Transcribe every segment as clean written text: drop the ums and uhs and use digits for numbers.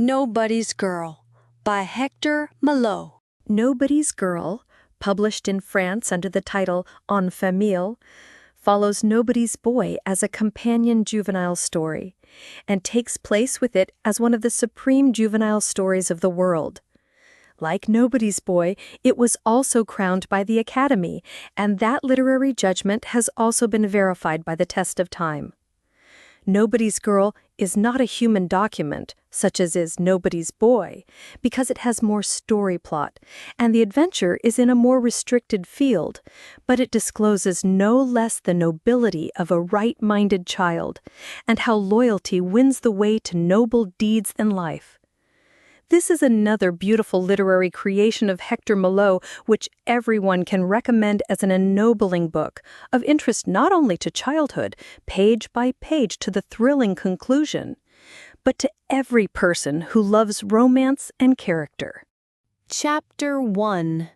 Nobody's Girl by Hector Malot. Nobody's Girl, published in France under the title En Famille, follows Nobody's Boy as a companion juvenile story, and takes place with it as one of the supreme juvenile stories of the world. Like Nobody's Boy, it was also crowned by the Academy, and that literary judgment has also been verified by the test of time. Nobody's Girl is not a human document, such as is Nobody's Boy, because it has more story plot, and the adventure is in a more restricted field, but it discloses no less the nobility of a right-minded child, and how loyalty wins the way to noble deeds in life. This is another beautiful literary creation of Hector Malot, which everyone can recommend as an ennobling book, of interest not only to childhood, page by page to the thrilling conclusion, but to every person who loves romance and character. Chapter 1.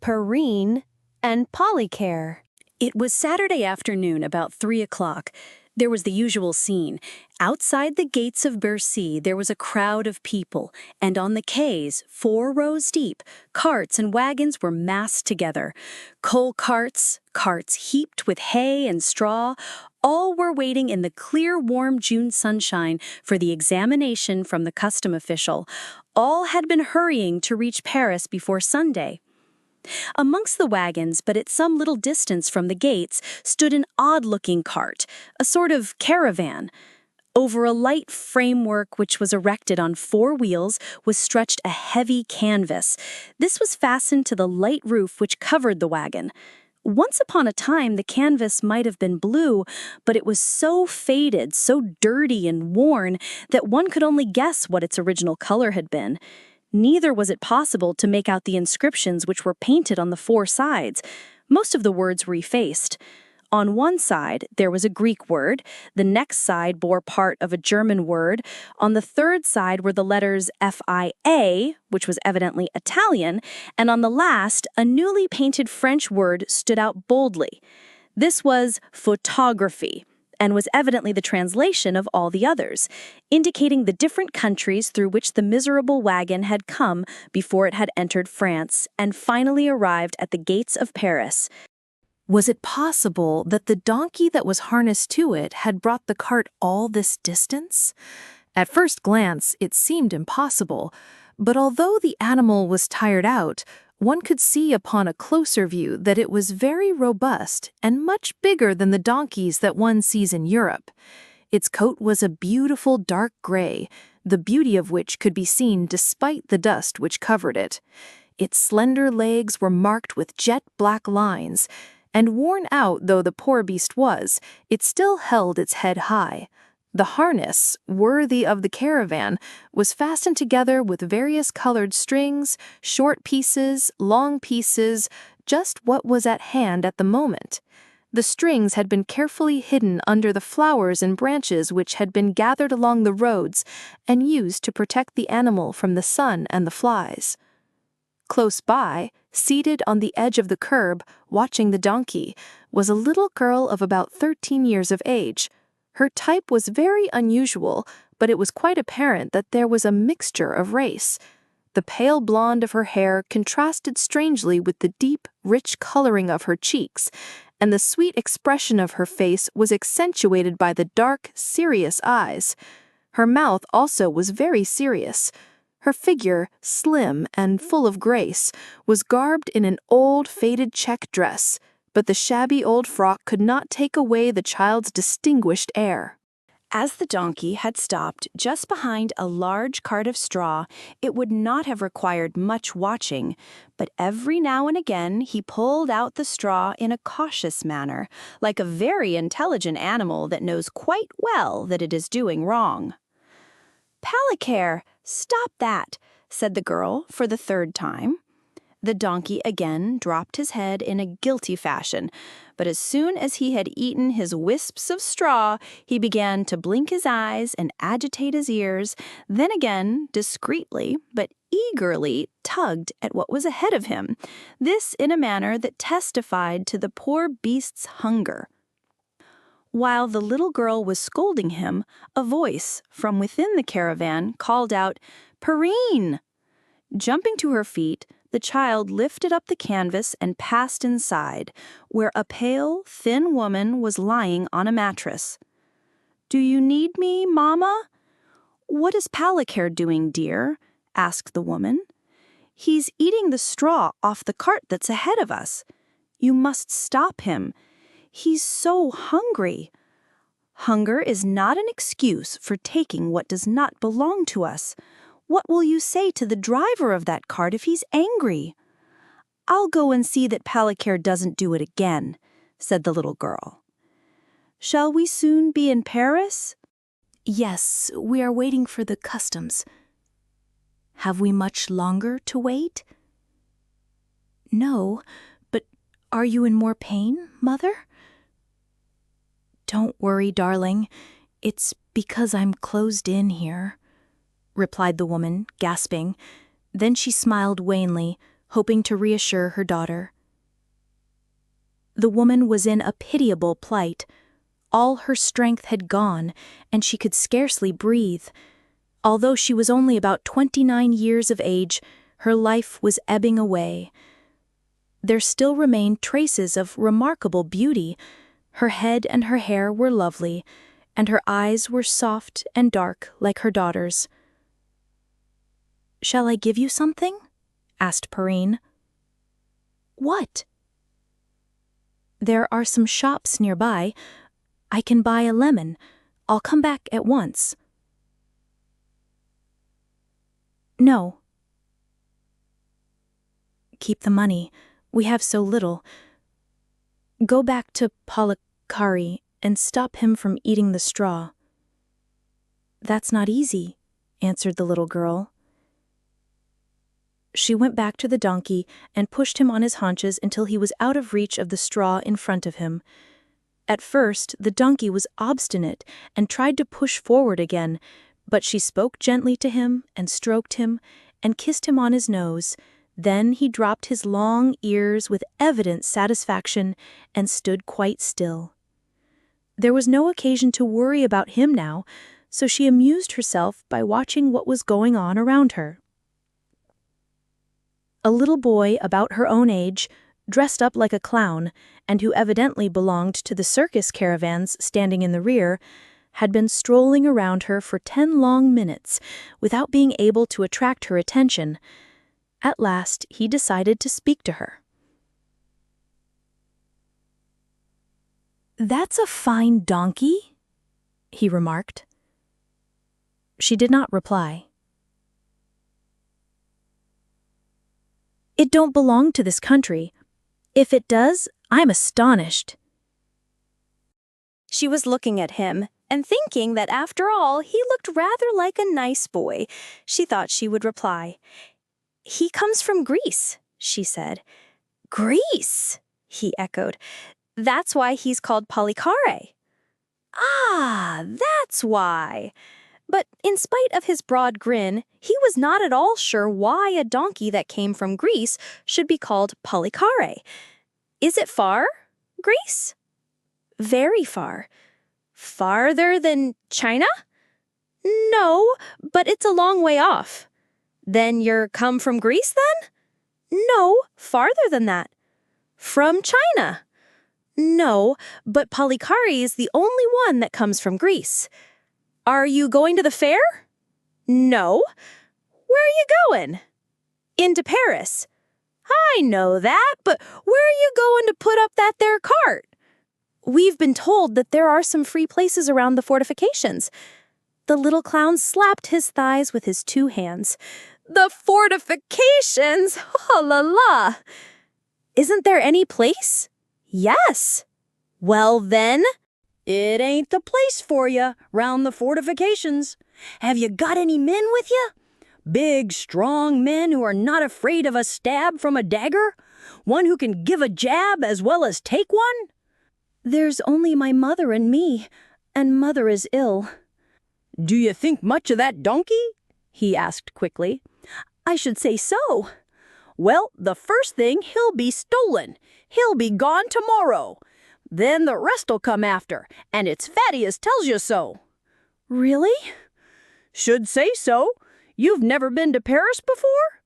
Perrine and Polycare. It was Saturday afternoon, about 3 o'clock. There was the usual scene. Outside the gates of Bercy, there was a crowd of people, and on the quays, 4 rows deep, carts and wagons were massed together. Coal carts, carts heaped with hay and straw, all were waiting in the clear, warm June sunshine for the examination from the custom official. All had been hurrying to reach Paris before Sunday. Amongst the wagons, but at some little distance from the gates, stood an odd-looking cart, a sort of caravan. Over a light framework which was erected on 4 wheels was stretched a heavy canvas. This was fastened to the light roof which covered the wagon. Once upon a time, the canvas might have been blue, but it was so faded, so dirty and worn, that one could only guess what its original color had been. Neither was it possible to make out the inscriptions which were painted on the 4 sides. Most of the words were effaced. On one side, there was a Greek word. The next side bore part of a German word. On the third side were the letters FIA, which was evidently Italian, and on the last, a newly painted French word stood out boldly. This was photography, and was evidently the translation of all the others, indicating the different countries through which the miserable wagon had come before it had entered France and finally arrived at the gates of Paris. Was it possible that the donkey that was harnessed to it had brought the cart all this distance? At first glance, it seemed impossible, but although the animal was tired out, one could see upon a closer view that it was very robust and much bigger than the donkeys that one sees in Europe. Its coat was a beautiful dark gray, the beauty of which could be seen despite the dust which covered it. Its slender legs were marked with jet-black lines, and worn out though the poor beast was, it still held its head high. The harness, worthy of the caravan, was fastened together with various colored strings, short pieces, long pieces, just what was at hand at the moment. The strings had been carefully hidden under the flowers and branches which had been gathered along the roads and used to protect the animal from the sun and the flies. Close by, seated on the edge of the curb, watching the donkey, was a little girl of about 13 years of age. Her type was very unusual, but it was quite apparent that there was a mixture of race. The pale blonde of her hair contrasted strangely with the deep, rich coloring of her cheeks, and the sweet expression of her face was accentuated by the dark, serious eyes. Her mouth also was very serious. Her figure, slim and full of grace, was garbed in an old, faded check dress, but the shabby old frock could not take away the child's distinguished air. As the donkey had stopped just behind a large cart of straw, it would not have required much watching, but every now and again he pulled out the straw in a cautious manner, like a very intelligent animal that knows quite well that it is doing wrong. "Polycare, stop that," said the girl for the 3rd time. The donkey again dropped his head in a guilty fashion, but as soon as he had eaten his wisps of straw, he began to blink his eyes and agitate his ears, then again, discreetly but eagerly, tugged at what was ahead of him, this in a manner that testified to the poor beast's hunger. While the little girl was scolding him, a voice from within the caravan called out, "Perrine!" Jumping to her feet, the child lifted up the canvas and passed inside, where a pale, thin woman was lying on a mattress. "Do you need me, Mama?" "What is Palikir doing, dear?" asked the woman. "He's eating the straw off the cart that's ahead of us. You must stop him. He's so hungry." "Hunger is not an excuse for taking what does not belong to us. What will you say to the driver of that cart if he's angry?" "I'll go and see that Palikir doesn't do it again," said the little girl. "Shall we soon be in Paris?" Yes, we are waiting for the customs. Have we much longer to wait? No, but are you in more pain, Mother? Don't worry, darling. It's because I'm closed in here, replied the woman, gasping. Then she smiled wanly, hoping to reassure her daughter. The woman was in a pitiable plight. All her strength had gone, and she could scarcely breathe. Although she was only about 29 years of age, her life was ebbing away. There still remained traces of remarkable beauty. Her head and her hair were lovely, and her eyes were soft and dark like her daughter's. "Shall I give you something?" asked Perrine. "What?" "There are some shops nearby. I can buy a lemon. I'll come back at once." "No." "Keep the money. We have so little. Go back to Palikari and stop him from eating the straw." "That's not easy," answered the little girl. She went back to the donkey and pushed him on his haunches until he was out of reach of the straw in front of him. At first, the donkey was obstinate and tried to push forward again, but she spoke gently to him and stroked him and kissed him on his nose. Then he dropped his long ears with evident satisfaction and stood quite still. There was no occasion to worry about him now, so she amused herself by watching what was going on around her. A little boy about her own age, dressed up like a clown, and who evidently belonged to the circus caravans standing in the rear, had been strolling around her for 10 long minutes without being able to attract her attention. At last, he decided to speak to her. "That's a fine donkey," he remarked. She did not reply. "It don't belong to this country. If it does, I'm astonished." She was looking at him and thinking that after all, he looked rather like a nice boy. She thought she would reply. "He comes from Greece," she said. "Greece," he echoed. "That's why he's called Palikare." "Ah, that's why." But in spite of his broad grin, he was not at all sure why a donkey that came from Greece should be called Palikare. "Is it far, Greece?" "Very far." "Farther than China?" "No, but it's a long way off." "Then you're come from Greece, then?" "No, farther than that." "From China?" "No, but Palikari is the only one that comes from Greece." "Are you going to the fair?" "No." "Where are you going?" "Into Paris." "I know that, but where are you going to put up that there cart?" "We've been told that there are some free places around the fortifications." The little clown slapped his thighs with his 2 hands. "The fortifications? Oh la la!" "Isn't there any place?" "Yes." "Well then, it ain't the place for you, round the fortifications. Have you got any men with you? Big, strong men who are not afraid of a stab from a dagger? One who can give a jab as well as take one?" "There's only my mother and me, and Mother is ill." "Do you think much of that donkey?" he asked quickly. "I should say so." "Well, the first thing, he'll be stolen. He'll be gone tomorrow. Then the rest'll come after, and it's Fatty as tells you so." "Really?" "Should say so. You've never been to Paris before?"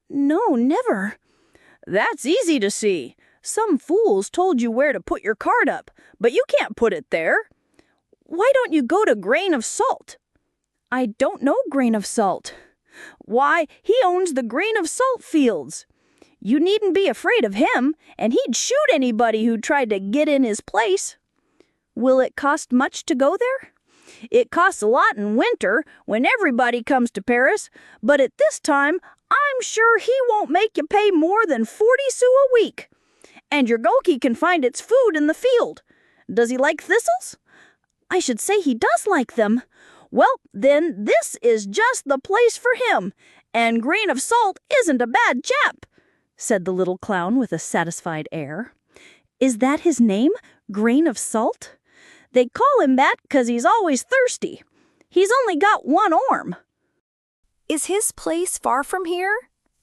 "No, never." "That's easy to see. Some fools told you where to put your card up, but you can't put it there. Why don't you go to Grain of Salt?" "I don't know Grain of Salt." "Why, he owns the Grain of Salt fields. You needn't be afraid of him, and he'd shoot anybody who tried to get in his place." "Will it cost much to go there?" "It costs a lot in winter, when everybody comes to Paris, but at this time, I'm sure he won't make you pay more than 40 sous a week. And your Goki can find its food in the field. Does he like thistles?" "I should say he does like them." "Well, then this is just the place for him, and Grain of Salt isn't a bad chap," said the little clown with a satisfied air. "Is that his name, Grain of Salt?" "They call him that 'cause he's always thirsty. He's only got one arm." Is his place far from here?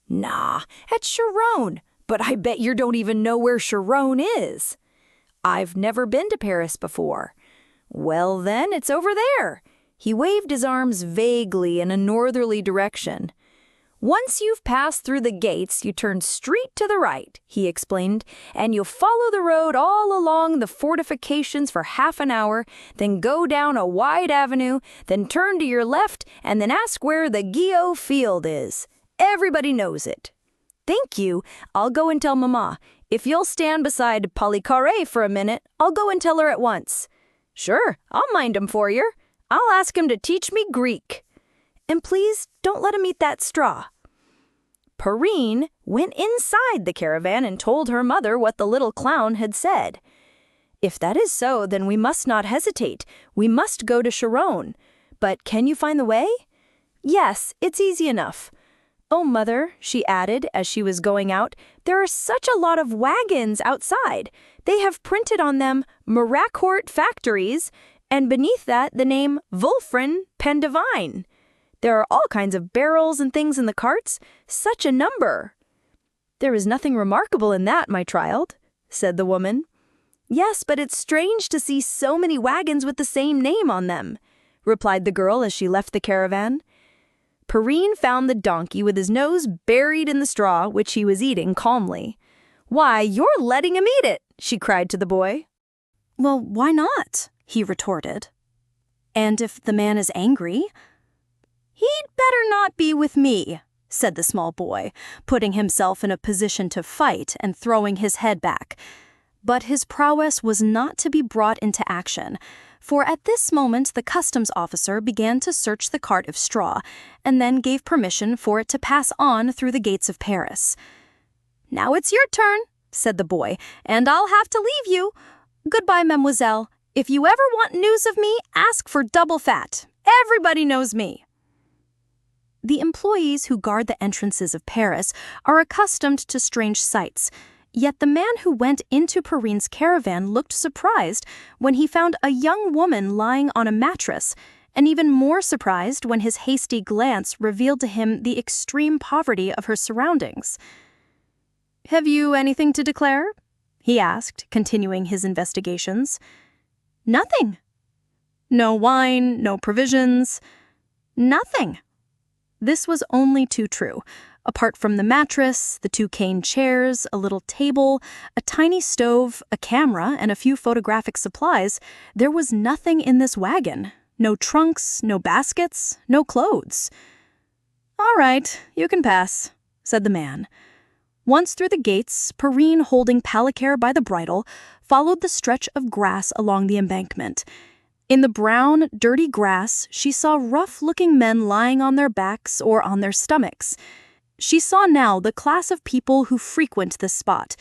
Nah, at Chiron. But I bet you don't even know where Chiron is. I've never been to Paris before. Well then, it's over there. He waved his arms vaguely in a northerly direction. Once you've passed through the gates, you turn straight to the right, he explained, and you'll follow the road all along the fortifications for half an hour, then go down a wide avenue, then turn to your left, and then ask where the Guillot field is. Everybody knows it. Thank you. I'll go and tell Mama. If you'll stand beside Polycaré for a minute, I'll go and tell her at once. Sure, I'll mind him for you. I'll ask him to teach me Greek. And please don't let him eat that straw. Perrine went inside the caravan and told her mother what the little clown had said. If that is so, then we must not hesitate. We must go to Chiron. But can you find the way? Yes, it's easy enough. Oh, Mother, she added as she was going out, there are such a lot of wagons outside. They have printed on them Maracourt factories, and beneath that the name Wulfren Pendevine. There are all kinds of barrels and things in the carts, such a number. There is nothing remarkable in that, my child, said the woman. Yes, but it's strange to see so many wagons with the same name on them, replied the girl as she left the caravan. Perrine found the donkey with his nose buried in the straw, which he was eating calmly. Why, you're letting him eat it, she cried to the boy. Well, why not? He retorted. And if the man is angry, he'd better not be with me, said the small boy, putting himself in a position to fight and throwing his head back. But his prowess was not to be brought into action, for at this moment the customs officer began to search the cart of straw, and then gave permission for it to pass on through the gates of Paris. Now it's your turn, said the boy, and I'll have to leave you. Goodbye, mademoiselle. If you ever want news of me, ask for Double Fat. Everybody knows me. The employees who guard the entrances of Paris are accustomed to strange sights. Yet the man who went into Perrine's caravan looked surprised when he found a young woman lying on a mattress, and even more surprised when his hasty glance revealed to him the extreme poverty of her surroundings. "Have you anything to declare?" he asked, continuing his investigations. "Nothing." "No wine, no provisions?" "Nothing." This was only too true. Apart from the mattress, the 2 cane chairs, a little table, a tiny stove, a camera, and a few photographic supplies, there was nothing in this wagon. No trunks, no baskets, no clothes. "All right, you can pass," said the man. Once through the gates, Perrine, holding Palicare by the bridle, followed the stretch of grass along the embankment. In the brown, dirty grass, she saw rough-looking men lying on their backs or on their stomachs. She saw now the class of people who frequent this spot.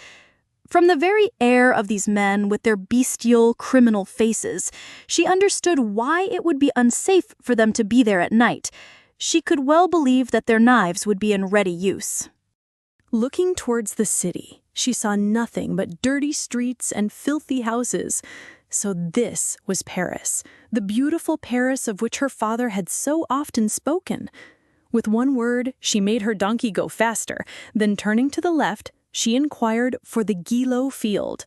From the very air of these men with their bestial, criminal faces, she understood why it would be unsafe for them to be there at night. She could well believe that their knives would be in ready use. Looking towards the city, she saw nothing but dirty streets and filthy houses. So this was Paris, the beautiful Paris of which her father had so often spoken. With one word, she made her donkey go faster. Then turning to the left, she inquired for the Guillot field.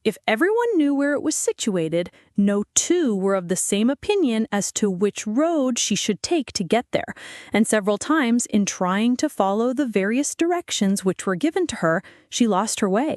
If everyone knew where it was situated, no two were of the same opinion as to which road she should take to get there, and several times, in trying to follow the various directions which were given to her, she lost her way.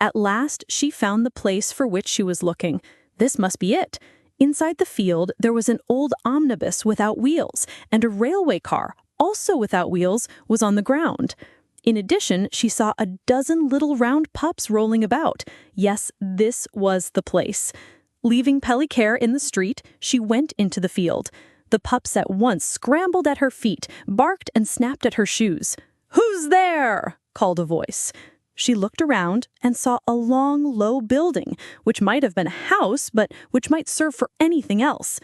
At last, she found the place for which she was looking. This must be it. Inside the field, there was an old omnibus without wheels, and a railway car, also without wheels, was on the ground. In addition, she saw a dozen little round pups rolling about. Yes, this was the place. Leaving Pellicare in the street, she went into the field. The pups at once scrambled at her feet, barked and snapped at her shoes. "Who's there?" called a voice. She looked around and saw a long, low building, which might have been a house, but which might serve for anything else.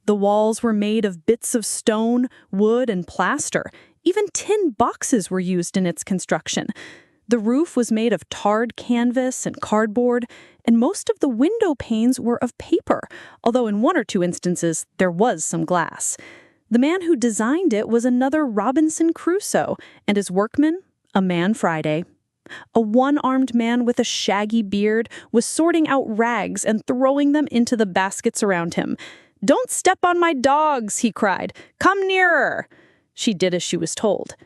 The walls were made of bits of stone, wood, and plaster. Even tin boxes were used in its construction. The roof was made of tarred canvas and cardboard, and most of the window panes were of paper, although in one or two instances there was some glass. The man who designed it was another Robinson Crusoe, and his workman, a man Friday. A one-armed man with a shaggy beard was sorting out rags and throwing them into the baskets around him. "Don't step on my dogs," he cried. "Come nearer." She did as she was told.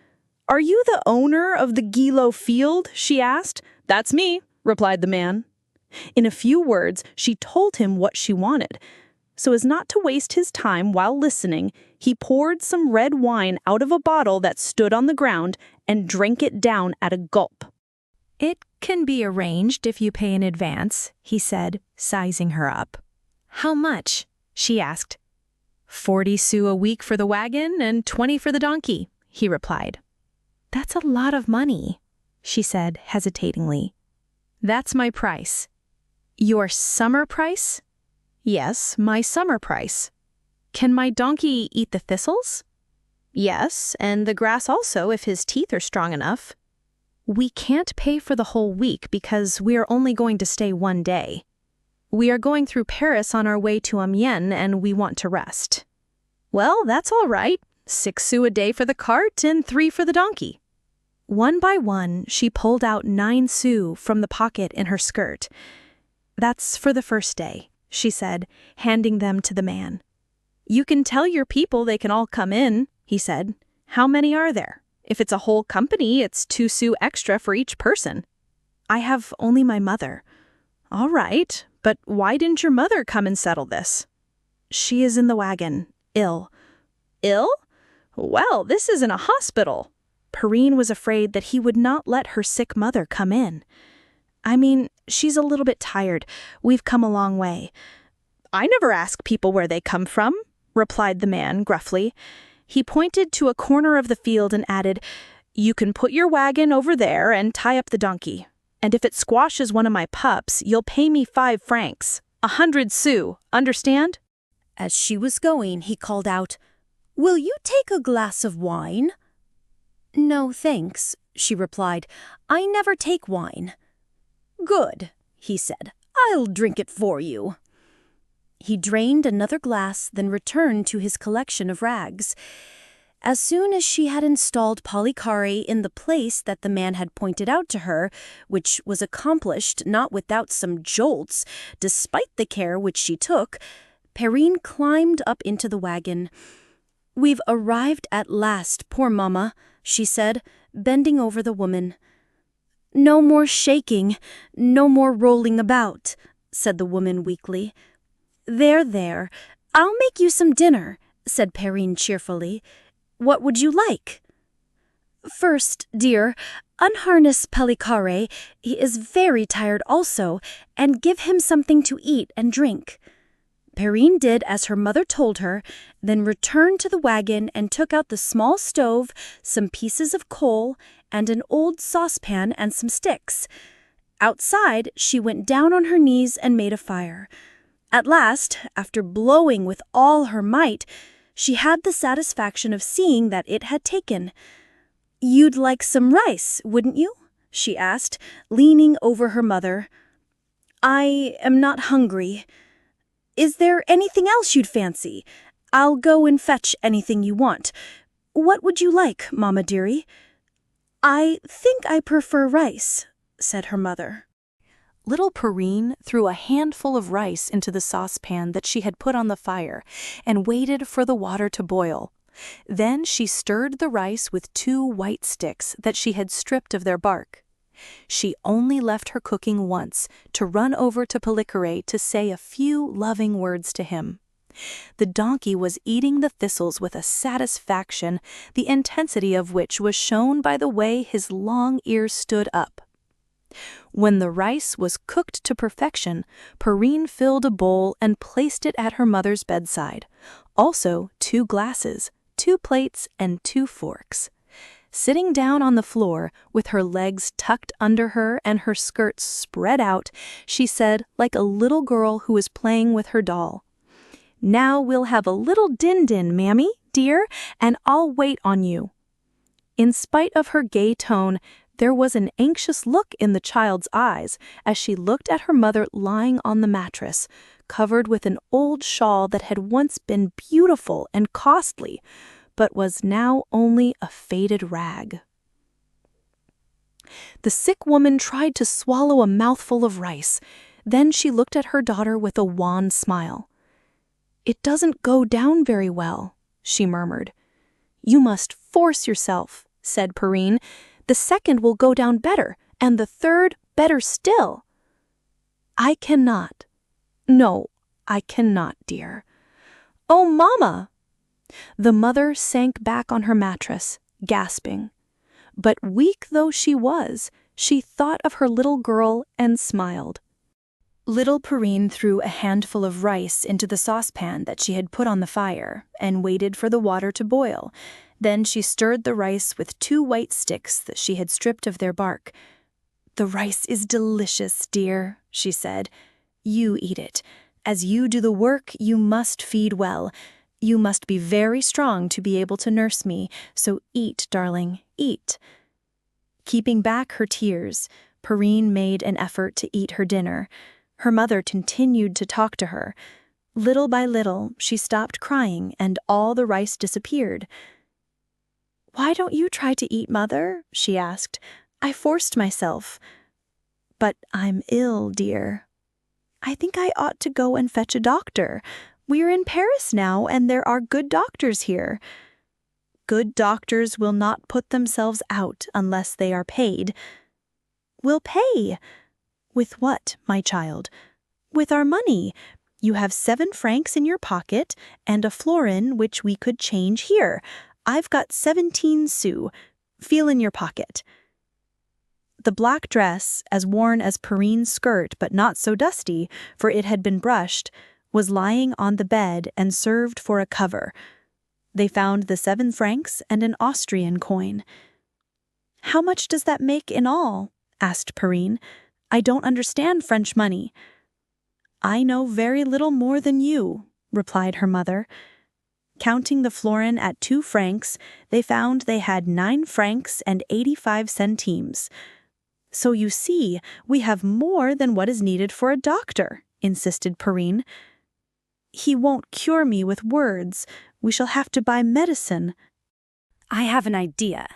"Are you the owner of the Gilo field?" she asked. "That's me," replied the man. In a few words, she told him what she wanted. So as not to waste his time while listening, he poured some red wine out of a bottle that stood on the ground and drank it down at a gulp. "It can be arranged if you pay in advance," he said, sizing her up. "How much?" she asked. 40 sous a week for the wagon and 20 for the donkey," he replied. "That's a lot of money," she said hesitatingly. "That's my price." "Your summer price?" "Yes, my summer price." "Can my donkey eat the thistles?" "Yes, and the grass also if his teeth are strong enough." "We can't pay for the whole week because we are only going to stay 1 day. We are going through Paris on our way to Amiens and we want to rest." "Well, that's all right. 6 sous a day for the cart and 3 for the donkey." One by one, she pulled out 9 sous from the pocket in her skirt. "That's for the first day," she said, handing them to the man. "You can tell your people they can all come in," he said. "How many are there? If it's a whole company, it's 2 sous extra for each person." "I have only my mother." "All right, but why didn't your mother come and settle this?" "She is in the wagon, ill." "Ill? Well, this isn't a hospital." Perrine was afraid that he would not let her sick mother come in. "I mean, she's a little bit tired. We've come a long way." "I never ask people where they come from," replied the man gruffly. He pointed to a corner of the field and added, "You can put your wagon over there and tie up the donkey. And if it squashes one of my pups, you'll pay me 5 francs, 100 sous, understand?" As she was going, he called out, "Will you take a glass of wine?" "No, thanks," she replied. "I never take wine." "Good," he said. "I'll drink it for you." He drained another glass, then returned to his collection of rags. As soon as she had installed Pellicare in the place that the man had pointed out to her, which was accomplished not without some jolts, despite the care which she took, Perrine climbed up into the wagon. "We've arrived at last, poor mamma," she said, bending over the woman. "No more shaking, no more rolling about," said the woman weakly. There, I'll make you some dinner," said Perrine cheerfully. "What would you like?" "First, dear, unharness Pellicare. He is very tired also, and give him something to eat and drink." Perrine did as her mother told her, then returned to the wagon and took out the small stove, some pieces of coal, and an old saucepan and some sticks. Outside, she went down on her knees and made a fire. At last, after blowing with all her might, she had the satisfaction of seeing that it had taken. "You'd like some rice, wouldn't you?" she asked, leaning over her mother. "I am not hungry." "Is there anything else you'd fancy? I'll go and fetch anything you want. What would you like, Mamma dearie?" "I think I prefer rice," said her mother. Little Perrine threw a handful of rice into the saucepan that she had put on the fire and waited for the water to boil. Then she stirred the rice with 2 white sticks that she had stripped of their bark. She only left her cooking once to run over to Polychore to say a few loving words to him. The donkey was eating the thistles with a satisfaction, the intensity of which was shown by the way his long ears stood up. When the rice was cooked to perfection, Perrine filled a bowl and placed it at her mother's bedside. Also 2 glasses, 2 plates, and 2 forks. Sitting down on the floor, with her legs tucked under her and her skirts spread out, she said, like a little girl who is playing with her doll, "Now we'll have a little din-din, Mammy, dear, and I'll wait on you." In spite of her gay tone, there was an anxious look in the child's eyes as she looked at her mother lying on the mattress, covered with an old shawl that had once been beautiful and costly, but was now only a faded rag. The sick woman tried to swallow a mouthful of rice. Then she looked at her daughter with a wan smile. "It doesn't go down very well," she murmured. "You must force yourself," said Perrine. "The second will go down better, and the third better still." "I cannot. No, I cannot, dear." "Oh, Mama!" The mother sank back on her mattress, gasping. But weak though she was, she thought of her little girl and smiled. Little Perrine threw a handful of rice into the saucepan that she had put on the fire and waited for the water to boil. Then she stirred the rice with 2 white sticks that she had stripped of their bark. "The rice is delicious, dear," she said. "You eat it. As you do the work, you must feed well. You must be very strong to be able to nurse me, so eat, darling, eat." Keeping back her tears, Perrine made an effort to eat her dinner. Her mother continued to talk to her. Little by little, she stopped crying and all the rice disappeared. "Why don't you try to eat, Mother?" she asked. "I forced myself." "But I'm ill, dear." "I think I ought to go and fetch a doctor. We are in Paris now, and there are good doctors here." "Good doctors will not put themselves out unless they are paid." "We'll pay." "With what, my child?" "With our money. You have 7 francs in your pocket, and a florin which we could change here. I've got 17 sous. Feel in your pocket." The black dress, as worn as Perrine's skirt but not so dusty, for it had been brushed, was lying on the bed and served for a cover. They found the 7 francs and an Austrian coin. "How much does that make in all?" asked Perrine. "I don't understand French money." "I know very little more than you," replied her mother. Counting the florin at 2 francs, they found they had 9 francs and 85 centimes. "So you see, we have more than what is needed for a doctor," insisted Perrine. "He won't cure me with words. We shall have to buy medicine." I have an idea.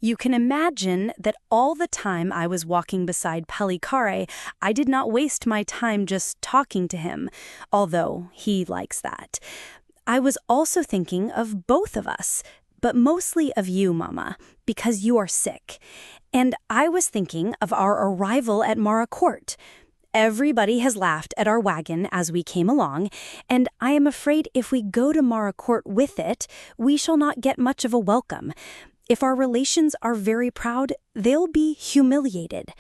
You can imagine that all the time I was walking beside Polychore, I did not waste my time just talking to him, although he likes that. I was also thinking of both of us, but mostly of you, Mama, because you are sick. And I was thinking of our arrival at Maracourt. Everybody has laughed at our wagon as we came along, and I am afraid if we go to Maracourt with it, we shall not get much of a welcome. If our relations are very proud, they'll be humiliated.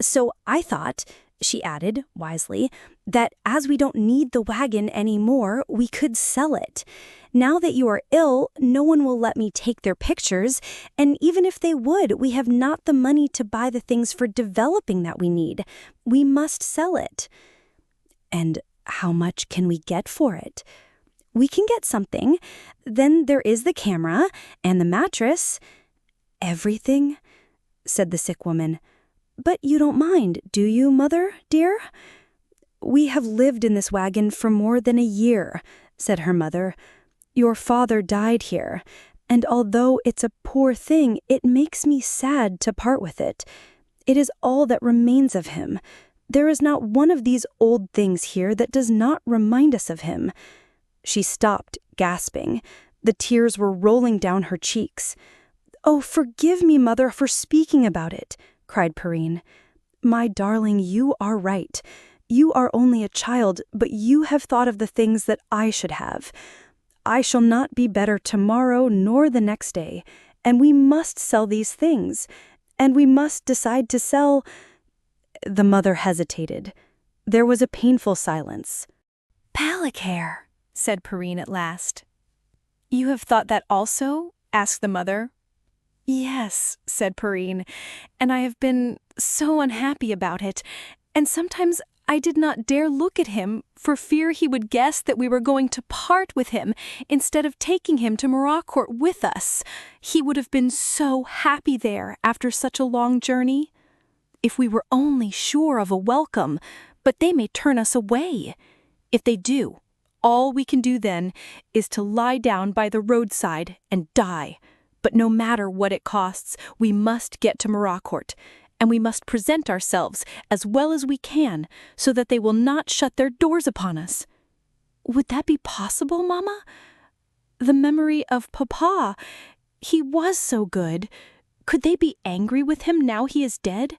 So I thought, she added wisely, that as we don't need the wagon anymore, we could sell it. Now that you are ill, no one will let me take their pictures, and even if they would, we have not the money to buy the things for developing that we need. We must sell it. And how much can we get for it? We can get something. Then there is the camera and the mattress. Everything, said the sick woman. But you don't mind, do you, Mother, dear? We have lived in this wagon for more than a year, said her mother. Your father died here, and although it's a poor thing, it makes me sad to part with it. It is all that remains of him. There is not one of these old things here that does not remind us of him." She stopped, gasping. The tears were rolling down her cheeks. "Oh, forgive me, Mother, for speaking about it," cried Perrine. "My darling, you are right. You are only a child, but you have thought of the things that I should have. I shall not be better tomorrow nor the next day, and we must sell these things, and we must decide to sell—" The mother hesitated. There was a painful silence. "Pallicaire," said Perrine at last. "You have thought that also?" asked the mother. "Yes," said Perrine, "and I have been so unhappy about it, and sometimes I did not dare look at him for fear he would guess that we were going to part with him instead of taking him to Maracourt with us. He would have been so happy there after such a long journey. If we were only sure of a welcome, but they may turn us away. If they do, all we can do then is to lie down by the roadside and die. But no matter what it costs, we must get to Maracourt, and we must present ourselves as well as we can so that they will not shut their doors upon us." "Would that be possible, Mama? The memory of Papa, he was so good. Could they be angry with him now he is dead?"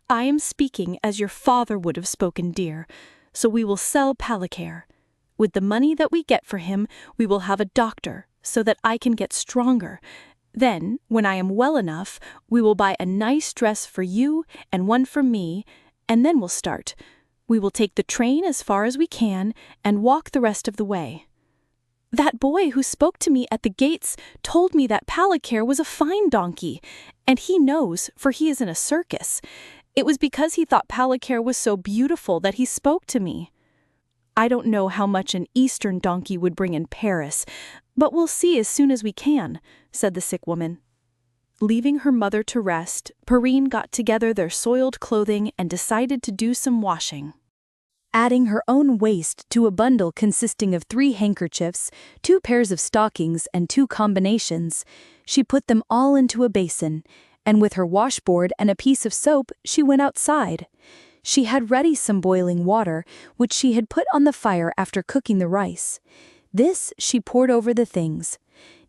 "I am speaking as your father would have spoken, dear. So we will sell Pallicaire. With the money that we get for him, we will have a doctor so that I can get stronger. Then, when I am well enough, we will buy a nice dress for you and one for me, and then we'll start. We will take the train as far as we can and walk the rest of the way." "That boy who spoke to me at the gates told me that Pallicaire was a fine donkey, and he knows, for he is in a circus. It was because he thought Pallicaire was so beautiful that he spoke to me. I don't know how much an Eastern donkey would bring in Paris, but we'll see as soon as we can," said the sick woman. Leaving her mother to rest, Perrine got together their soiled clothing and decided to do some washing. Adding her own waste to a bundle consisting of 3 handkerchiefs, 2 pairs of stockings, and 2 combinations, she put them all into a basin, and with her washboard and a piece of soap, she went outside. She had ready some boiling water, which she had put on the fire after cooking the rice. This she poured over the things.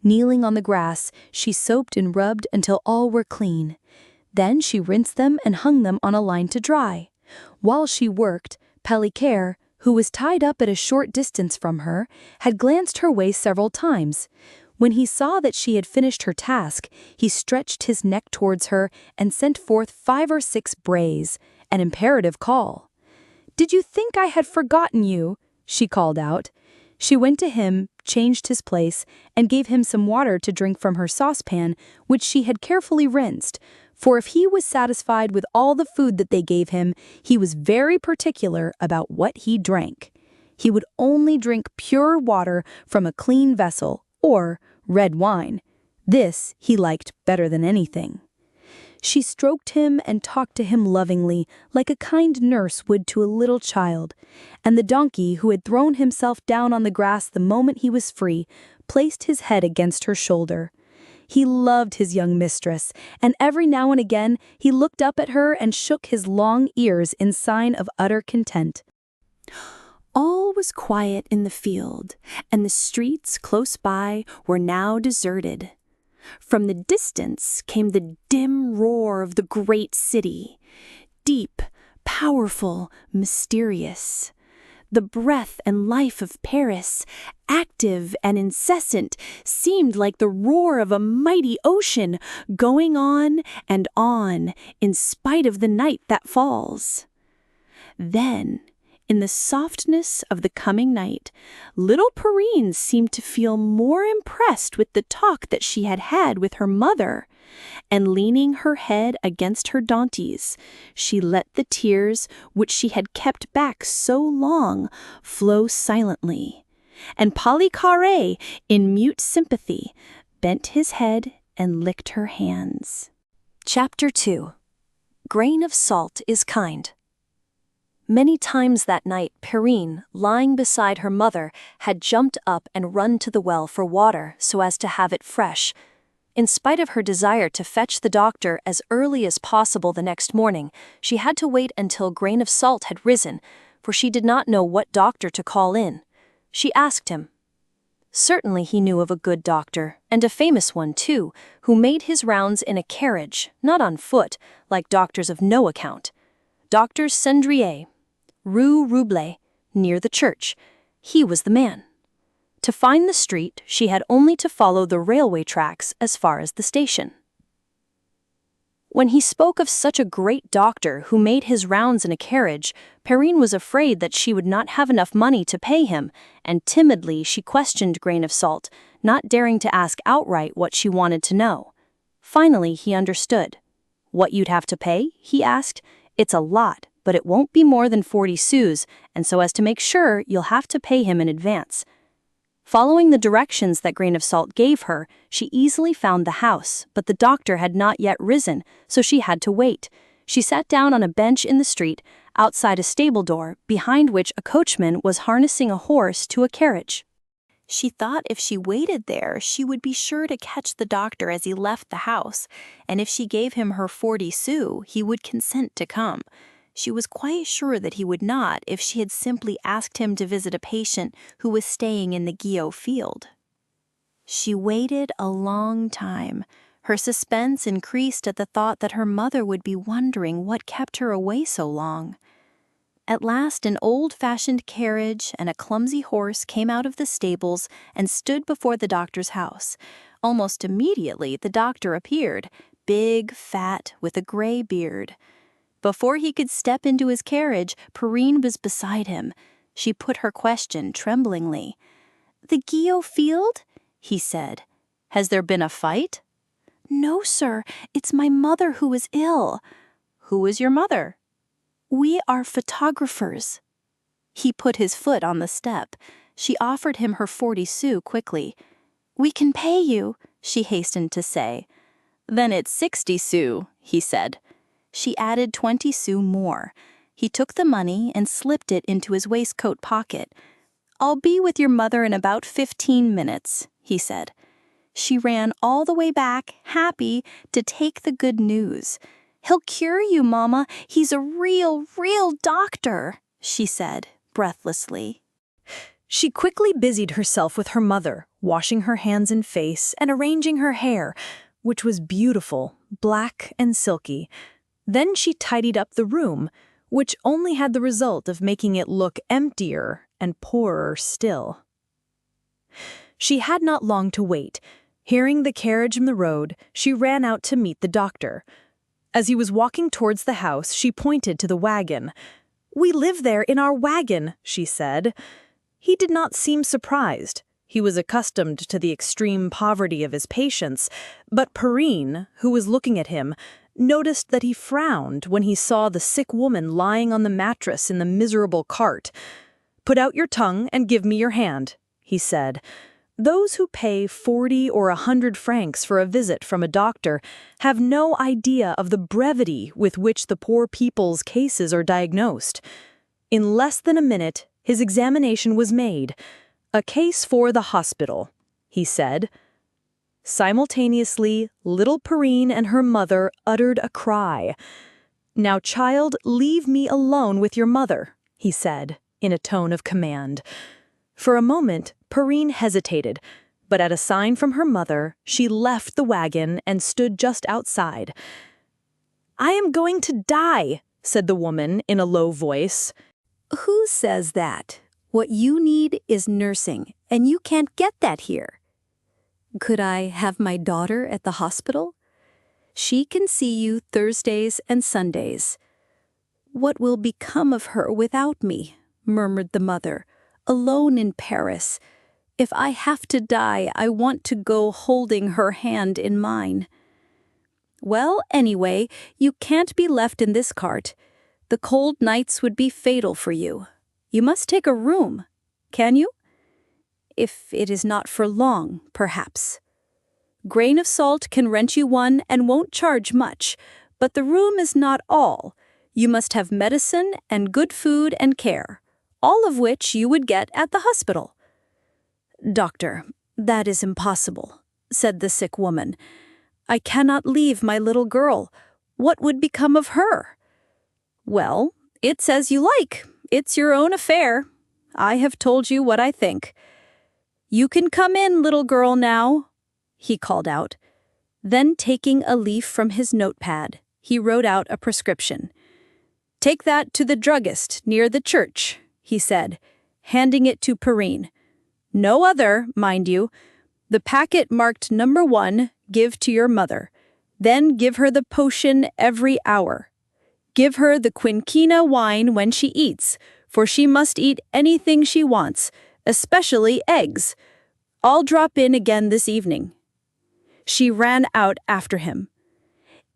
Kneeling on the grass, she soaped and rubbed until all were clean. Then she rinsed them and hung them on a line to dry. While she worked, Pallicaire, who was tied up at a short distance from her, had glanced her way several times. When he saw that she had finished her task, he stretched his neck towards her and sent forth 5 or 6 brays, an imperative call. "Did you think I had forgotten you?" she called out. She went to him, changed his place, and gave him some water to drink from her saucepan, which she had carefully rinsed, for if he was satisfied with all the food that they gave him, he was very particular about what he drank. He would only drink pure water from a clean vessel, or red wine. This he liked better than anything. She stroked him and talked to him lovingly, like a kind nurse would to a little child, and the donkey, who had thrown himself down on the grass the moment he was free, placed his head against her shoulder. He loved his young mistress, and every now and again he looked up at her and shook his long ears in sign of utter content. All was quiet in the field, and the streets close by were now deserted. From the distance came the dim roar of the great city, deep, powerful, mysterious. The breath and life of Paris, active and incessant, seemed like the roar of a mighty ocean, going on and on in spite of the night that falls. Then, in the softness of the coming night, little Perrine seemed to feel more impressed with the talk that she had had with her mother, and leaning her head against her donkeys, she let the tears which she had kept back so long flow silently, and Pallicaire, in mute sympathy, bent his head and licked her hands. Chapter 2. Grain of salt is kind. Many times that night, Perrine, lying beside her mother, had jumped up and run to the well for water so as to have it fresh. In spite of her desire to fetch the doctor as early as possible the next morning, she had to wait until Grain of Salt had risen, for she did not know what doctor to call in. She asked him. Certainly he knew of a good doctor, and a famous one too, who made his rounds in a carriage, not on foot, like doctors of no account. Dr. Cendrier, Rue Rouble, near the church. He was the man. To find the street, she had only to follow the railway tracks as far as the station. When he spoke of such a great doctor who made his rounds in a carriage, Perrine was afraid that she would not have enough money to pay him, and timidly she questioned Grain of Salt, not daring to ask outright what she wanted to know. Finally, he understood. "What you'd have to pay?" he asked. "It's a lot, but it won't be more than 40 sous, and so as to make sure, you'll have to pay him in advance." Following the directions that Grain of Salt gave her, she easily found the house, but the doctor had not yet risen, so she had to wait. She sat down on a bench in the street, outside a stable door, behind which a coachman was harnessing a horse to a carriage. She thought if she waited there, she would be sure to catch the doctor as he left the house, and if she gave him her 40 sous, he would consent to come. She was quite sure that he would not if she had simply asked him to visit a patient who was staying in the Guillot field. She waited a long time. Her suspense increased at the thought that her mother would be wondering what kept her away so long. At last an old-fashioned carriage and a clumsy horse came out of the stables and stood before the doctor's house. Almost immediately the doctor appeared, big, fat, with a gray beard. Before he could step into his carriage, Perrine was beside him. She put her question tremblingly. "The Guillot field?" he said. "Has there been a fight?" "No, sir. It's my mother who is ill." "Who is your mother?" "We are photographers." He put his foot on the step. She offered him her 40 sous quickly. "We can pay you," she hastened to say. "Then it's 60 sous," he said. She added 20 sous more. He took the money and slipped it into his waistcoat pocket. "I'll be with your mother in about 15 minutes, he said. She ran all the way back, happy, to take the good news. "He'll cure you, Mama. He's a real doctor," she said, breathlessly. She quickly busied herself with her mother, washing her hands and face and arranging her hair, which was beautiful, black and silky. Then she tidied up the room, which only had the result of making it look emptier and poorer still. She had not long to wait. Hearing the carriage in the road, she ran out to meet the doctor. As he was walking towards the house, she pointed to the wagon. "We live there in our wagon," she said. He did not seem surprised. He was accustomed to the extreme poverty of his patients, but Perrine, who was looking at him, noticed that he frowned when he saw the sick woman lying on the mattress in the miserable cart. "Put out your tongue and give me your hand," he said. "Those who pay 40 or 100 francs for a visit from a doctor have no idea of the brevity with which the poor people's cases are diagnosed." In less than a minute, his examination was made. "A case for the hospital," he said. Simultaneously, little Perrine and her mother uttered a cry. "Now, child, leave me alone with your mother," he said, in a tone of command. For a moment, Perrine hesitated, but at a sign from her mother, she left the wagon and stood just outside. "I am going to die," said the woman in a low voice. "Who says that? What you need is nursing, and you can't get that here." "Could I have my daughter at the hospital?" "She can see you Thursdays and Sundays." "What will become of her without me?" murmured the mother. "Alone in Paris. If I have to die, I want to go holding her hand in mine." "Well, anyway, you can't be left in this cart. The cold nights would be fatal for you. You must take a room. Can you?" "If it is not for long, perhaps. Grain of Salt can rent you one and won't charge much, but the room is not all. You must have medicine and good food and care, all of which you would get at the hospital." "Doctor, that is impossible," said the sick woman. I cannot leave my little girl. What would become of her?" "Well, it's as you like. It's your own affair. I have told you what I think. You can come in, little girl, now," he called out. Then, taking a leaf from his notepad, he wrote out a prescription. "Take that to the druggist near the church," he said, handing it to Perrine. "No other, mind you. The packet marked number 1, give to your mother. Then give her the potion every hour. Give her the quinquina wine when she eats, for she must eat anything she wants, especially eggs. I'll drop in again this evening." She ran out after him.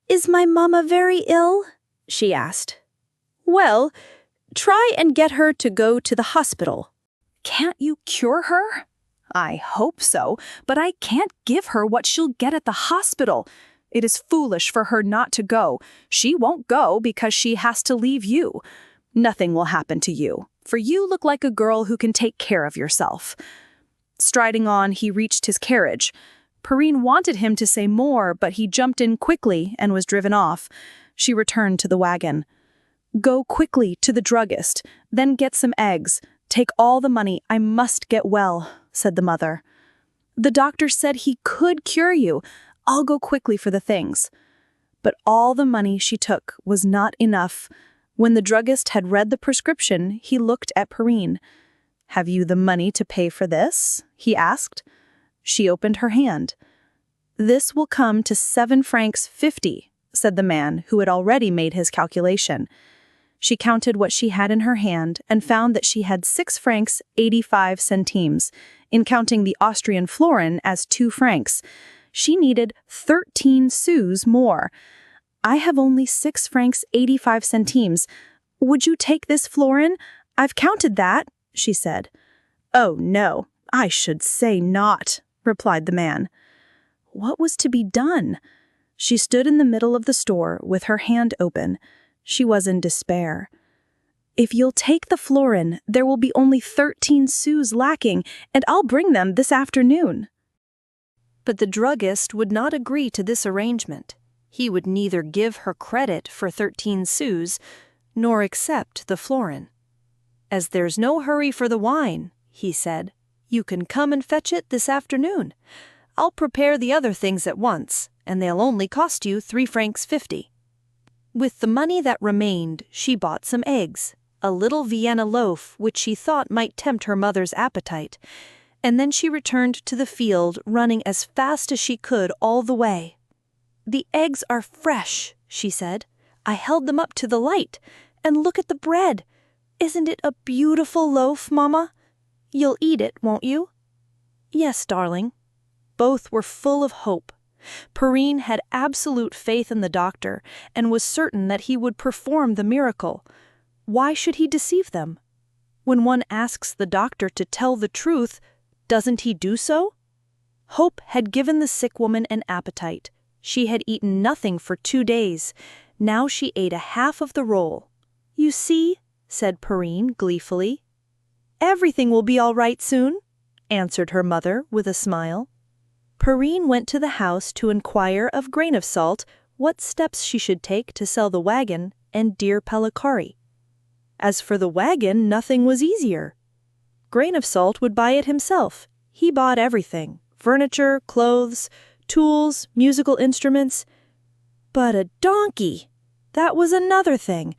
"Is my mamma very ill?" she asked. "Well, try and get her to go to the hospital." "Can't you cure her?" "I hope so, but I can't give her what she'll get at the hospital. It is foolish for her not to go. She won't go because she has to leave you. Nothing will happen to you, for you look like a girl who can take care of yourself." Striding on, he reached his carriage. Perrine wanted him to say more, but he jumped in quickly and was driven off. She returned to the wagon. "Go quickly to the druggist, then get some eggs. Take all the money. I must get well," said the mother. "The doctor said he could cure you. I'll go quickly for the things." But all the money she took was not enough. When the druggist had read the prescription, he looked at Perrine. "Have you the money to pay for this?" he asked. She opened her hand. "This will come to 7 francs 50, said the man, who had already made his calculation. She counted what she had in her hand and found that she had 6 francs 85 centimes, in counting the Austrian florin as 2 francs. She needed 13 sous more. "I have only 6 francs 85 centimes. Would you take this florin? I've counted that," she said. "Oh, no, I should say not," replied the man. What was to be done? She stood in the middle of the store with her hand open. She was in despair. "If you'll take the florin, there will be only 13 sous lacking, and I'll bring them this afternoon." But the druggist would not agree to this arrangement. He would neither give her credit for 13 sous, nor accept the florin. "As there's no hurry for the wine," he said, "you can come and fetch it this afternoon. I'll prepare the other things at once, and they'll only cost you 3 francs 50. With the money that remained, she bought some eggs, a little Vienna loaf which she thought might tempt her mother's appetite, and then she returned to the field, running as fast as she could all the way. "The eggs are fresh," she said. "I held them up to the light, and look at the bread. Isn't it a beautiful loaf, Mama? You'll eat it, won't you?" "Yes, darling." Both were full of hope. Perrine had absolute faith in the doctor and was certain that he would perform the miracle. Why should he deceive them? When one asks the doctor to tell the truth, doesn't he do so? Hope had given the sick woman an appetite. She had eaten nothing for 2 days. Now she ate a half of the roll. "You see," said Perrine gleefully. "Everything will be all right soon," answered her mother with a smile. Perrine went to the house to inquire of Grain of Salt what steps she should take to sell the wagon and dear Pellicari. As for the wagon, nothing was easier. Grain of Salt would buy it himself. He bought everything: furniture, clothes, tools, musical instruments. But a donkey! That was another thing.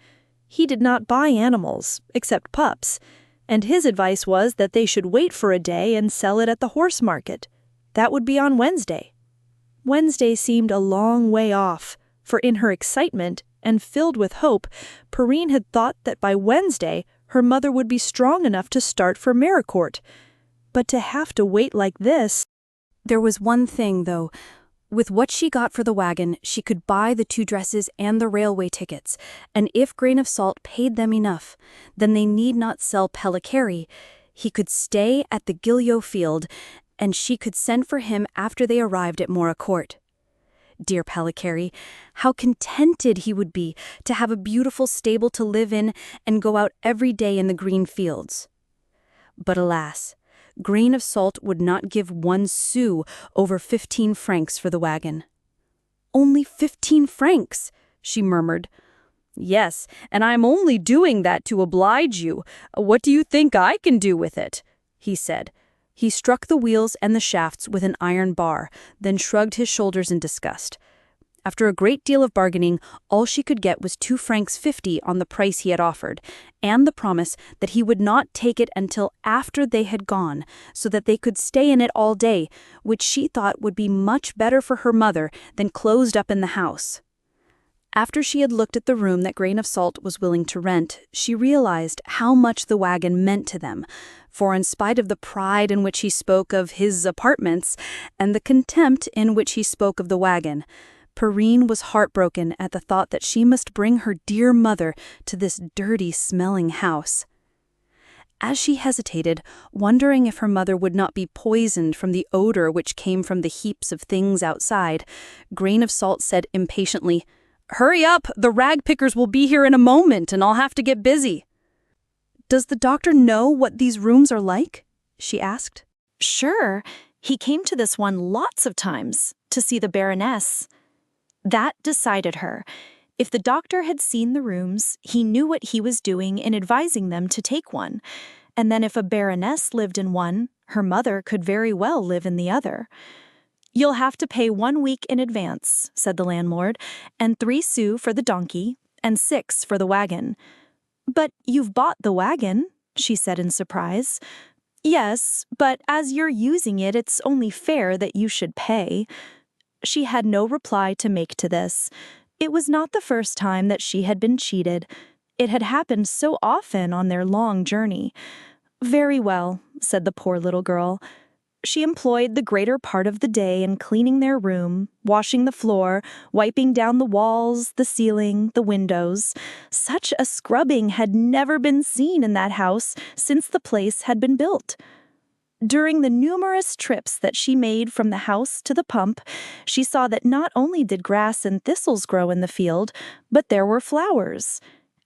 He did not buy animals, except pups, and his advice was that they should wait for a day and sell it at the horse market. That would be on Wednesday. Wednesday seemed a long way off, for in her excitement and filled with hope, Perrine had thought that by Wednesday her mother would be strong enough to start for Maricourt. But to have to wait like this... There was one thing, though. With what she got for the wagon, she could buy the 2 dresses and the railway tickets, and if Grain of Salt paid them enough, then they need not sell Pellicari. He could stay at the Gilliot field, and she could send for him after they arrived at Maricourt. Dear Pellicari, how contented he would be to have a beautiful stable to live in and go out every day in the green fields. But alas, Grain of Salt would not give 1 sou over 15 francs for the wagon. "Only 15 francs," she murmured. "Yes, and I'm only doing that to oblige you. What do you think I can do with it?" he said. He struck the wheels and the shafts with an iron bar, then shrugged his shoulders in disgust. After a great deal of bargaining, all she could get was 2 francs 50 on the price he had offered, and the promise that he would not take it until after they had gone, so that they could stay in it all day, which she thought would be much better for her mother than closed up in the house. After she had looked at the room that Grain of Salt was willing to rent, she realized how much the wagon meant to them, for in spite of the pride in which he spoke of his apartments and the contempt in which he spoke of the wagon, Perrine was heartbroken at the thought that she must bring her dear mother to this dirty, smelling house. As she hesitated, wondering if her mother would not be poisoned from the odor which came from the heaps of things outside, Grain of Salt said impatiently, "Hurry up! The rag pickers will be here in a moment, and I'll have to get busy." "Does the doctor know what these rooms are like?" she asked. Sure, he came to this one lots of times to see the Baroness. That decided her. If the doctor had seen the rooms, he knew what he was doing in advising them to take one. And then if a Baroness lived in one, her mother could very well live in the other. "You'll have to pay 1 week in advance," said the landlord, "and 3 sous for the donkey, and 6 for the wagon." "But you've bought the wagon," she said in surprise. "Yes, but as you're using it, it's only fair that you should pay." She had no reply to make to this. It was not the first time that she had been cheated. It had happened so often on their long journey. "Very well," said the poor little girl. She employed the greater part of the day in cleaning their room, washing the floor, wiping down the walls, the ceiling, the windows. Such a scrubbing had never been seen in that house since the place had been built. During the numerous trips that she made from the house to the pump, she saw that not only did grass and thistles grow in the field, but there were flowers.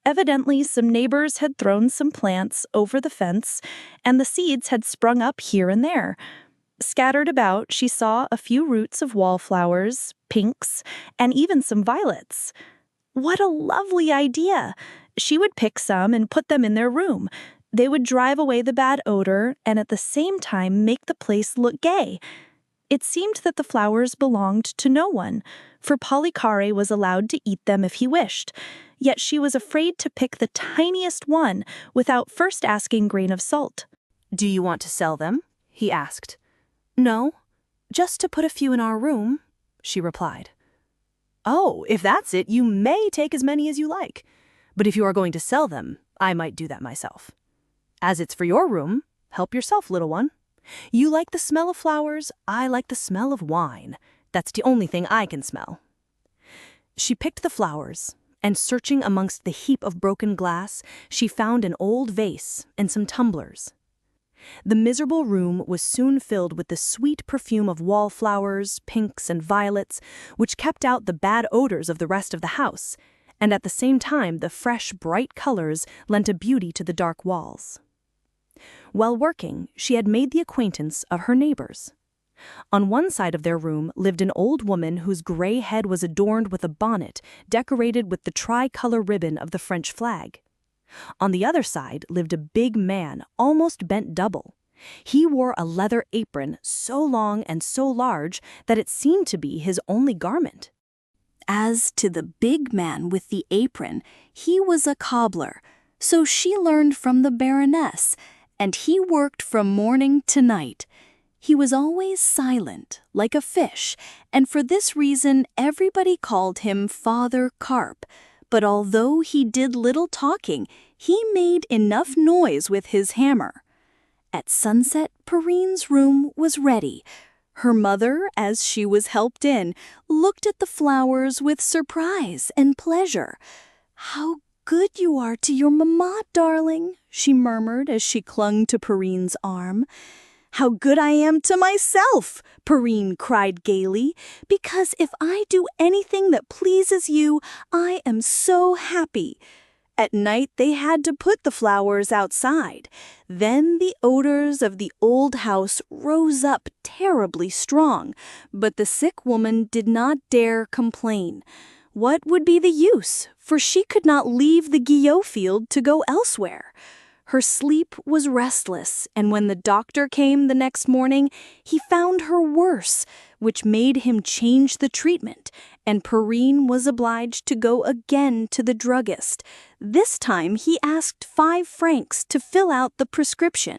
Evidently, some neighbors had thrown some plants over the fence, and the seeds had sprung up here and there. Scattered about, she saw a few roots of wallflowers, pinks, and even some violets. What a lovely idea! She would pick some and put them in their room. They would drive away the bad odor and at the same time make the place look gay. It seemed that the flowers belonged to no one, for Polycare was allowed to eat them if he wished. Yet she was afraid to pick the tiniest one without first asking Grain of Salt. "Do you want to sell them?" he asked. "No, just to put a few in our room," she replied. "Oh, if that's it, you may take as many as you like. But if you are going to sell them, I might do that myself. As it's for your room, help yourself, little one. You like the smell of flowers, I like the smell of wine. That's the only thing I can smell." She picked the flowers, and searching amongst the heap of broken glass, she found an old vase and some tumblers. The miserable room was soon filled with the sweet perfume of wallflowers, pinks, and violets, which kept out the bad odors of the rest of the house, and at the same time the fresh, bright colors lent a beauty to the dark walls. While working, she had made the acquaintance of her neighbors. On one side of their room lived an old woman whose gray head was adorned with a bonnet decorated with the tricolor ribbon of the French flag. On the other side lived a big man, almost bent double. He wore a leather apron so long and so large that it seemed to be his only garment. As to the big man with the apron, he was a cobbler, so she learned from the Baroness, and he worked from morning to night. He was always silent, like a fish, and for this reason everybody called him Father Carp. But although he did little talking, he made enough noise with his hammer. At sunset, Perrine's room was ready. Her mother, as she was helped in, looked at the flowers with surprise and pleasure. "How good you are to your mamma, darling," she murmured as she clung to Perrine's arm. "How good I am to myself," Perrine cried gaily, "because if I do anything that pleases you, I am so happy." At night, they had to put the flowers outside. Then the odors of the old house rose up terribly strong, but the sick woman did not dare complain. What would be the use? For she could not leave the Guillot field to go elsewhere. Her sleep was restless, and when the doctor came the next morning, he found her worse, which made him change the treatment, and Perrine was obliged to go again to the druggist. This time he asked 5 francs to fill out the prescription.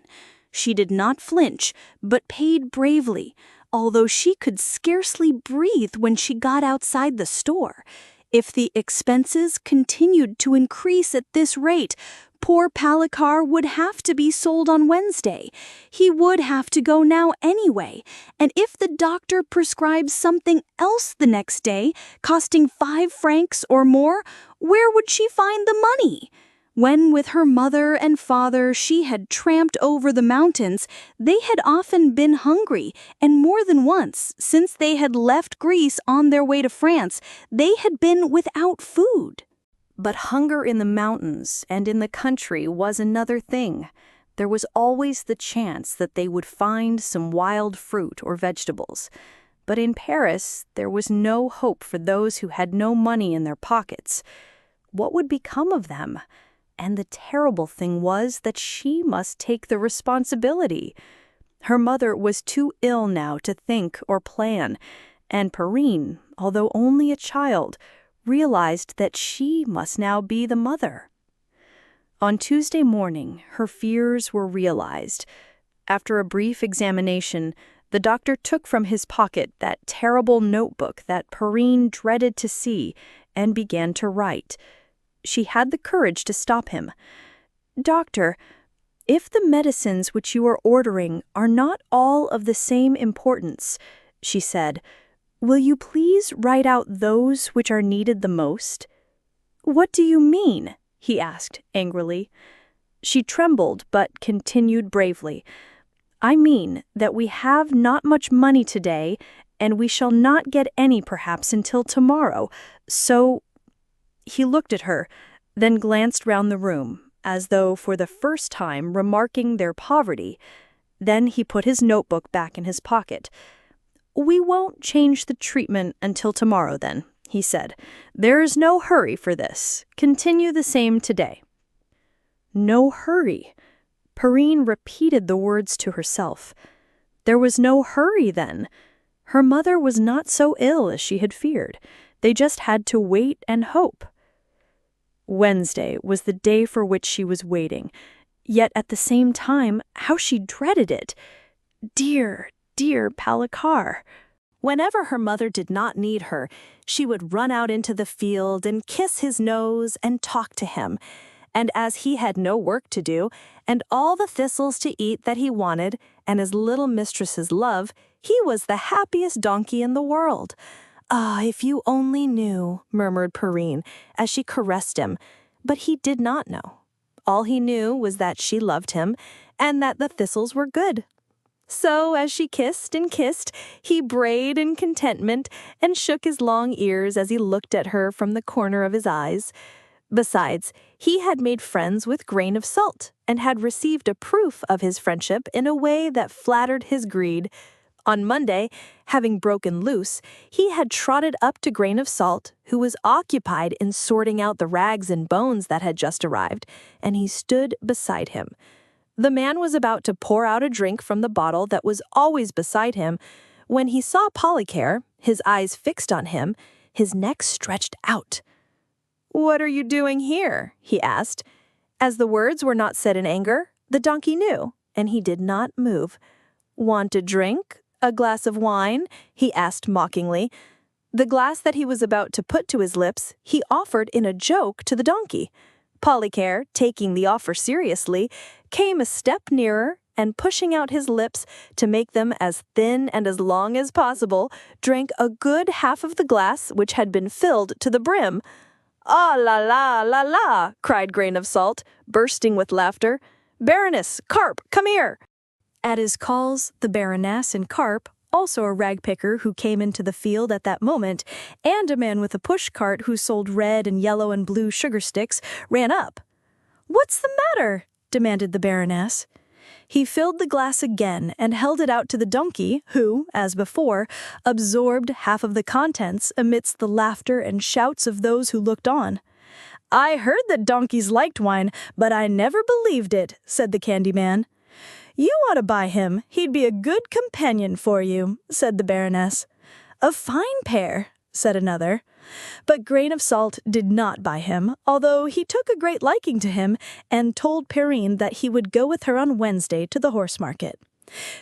She did not flinch, but paid bravely, although she could scarcely breathe when she got outside the store. If the expenses continued to increase at this rate, poor Palicar would have to be sold on Wednesday. He would have to go now anyway, and if the doctor prescribed something else the next day, costing 5 francs or more, where would she find the money? When with her mother and father she had tramped over the mountains, they had often been hungry, and more than once, since they had left Greece on their way to France, they had been without food. But hunger in the mountains and in the country was another thing. There was always the chance that they would find some wild fruit or vegetables. But in Paris, there was no hope for those who had no money in their pockets. What would become of them? And the terrible thing was that she must take the responsibility. Her mother was too ill now to think or plan, and Perrine, although only a child, realized that she must now be the mother. On Tuesday morning, her fears were realized. After a brief examination, the doctor took from his pocket that terrible notebook that Perrine dreaded to see and began to write. She had the courage to stop him. "Doctor, if the medicines which you are ordering are not all of the same importance," she said, "will you please write out those which are needed the most?" "What do you mean?" he asked angrily. She trembled but continued bravely. "I mean that we have not much money today, and we shall not get any perhaps until tomorrow, so—" He looked at her, then glanced round the room, as though for the first time remarking their poverty. Then he put his notebook back in his pocket. "We won't change the treatment until tomorrow then," he said. "There is no hurry for this. Continue the same today." No hurry. Perrine repeated the words to herself. There was no hurry then. Her mother was not so ill as she had feared. They just had to wait and hope. Wednesday was the day for which she was waiting, yet at the same time, how she dreaded it. Dear, dear Palicar. Whenever her mother did not need her, she would run out into the field and kiss his nose and talk to him. And as he had no work to do, and all the thistles to eat that he wanted, and his little mistress's love, he was the happiest donkey in the world. "Ah, if you only knew," murmured Perrine, as she caressed him. But he did not know. All he knew was that she loved him, and that the thistles were good. So, as she kissed and kissed, he brayed in contentment and shook his long ears as he looked at her from the corner of his eyes. Besides, he had made friends with Grain of Salt, and had received a proof of his friendship in a way that flattered his greed. On Monday, having broken loose, he had trotted up to Grain of Salt, who was occupied in sorting out the rags and bones that had just arrived, and he stood beside him. The man was about to pour out a drink from the bottle that was always beside him, when he saw Polycare, his eyes fixed on him, his neck stretched out. "What are you doing here?" he asked. As the words were not said in anger, the donkey knew, and he did not move. "Want a drink? A glass of wine?" he asked mockingly. The glass that he was about to put to his lips, he offered in a joke to the donkey. Polycare, taking the offer seriously, came a step nearer, and pushing out his lips to make them as thin and as long as possible, drank a good half of the glass which had been filled to the brim. "Ah, la, la, la, la!" cried Grain of Salt, bursting with laughter. "Baroness, Carp, come here!" At his calls, the Baroness and Carp, also a rag picker who came into the field at that moment, and a man with a push cart who sold red and yellow and blue sugar sticks, ran up. "What's the matter?" demanded the Baroness. He filled the glass again and held it out to the donkey, who, as before, absorbed half of the contents amidst the laughter and shouts of those who looked on. "I heard that donkeys liked wine, but I never believed it," said the candy man. "You ought to buy him. He'd be a good companion for you," said the Baroness. "A fine pair," said another. But Grain of Salt did not buy him, although he took a great liking to him and told Perrine that he would go with her on Wednesday to the horse market.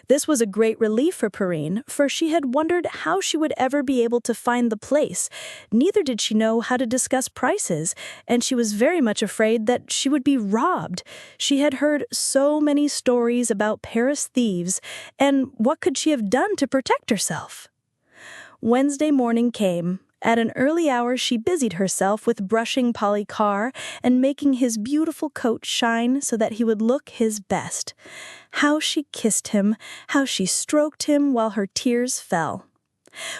This was a great relief for Perrine, for she had wondered how she would ever be able to find the place. Neither did she know how to discuss prices, and she was very much afraid that she would be robbed. She had heard so many stories about Paris thieves, and what could she have done to protect herself? Wednesday morning came. At an early hour she busied herself with brushing Polly Carr and making his beautiful coat shine so that he would look his best. How she kissed him, how she stroked him while her tears fell.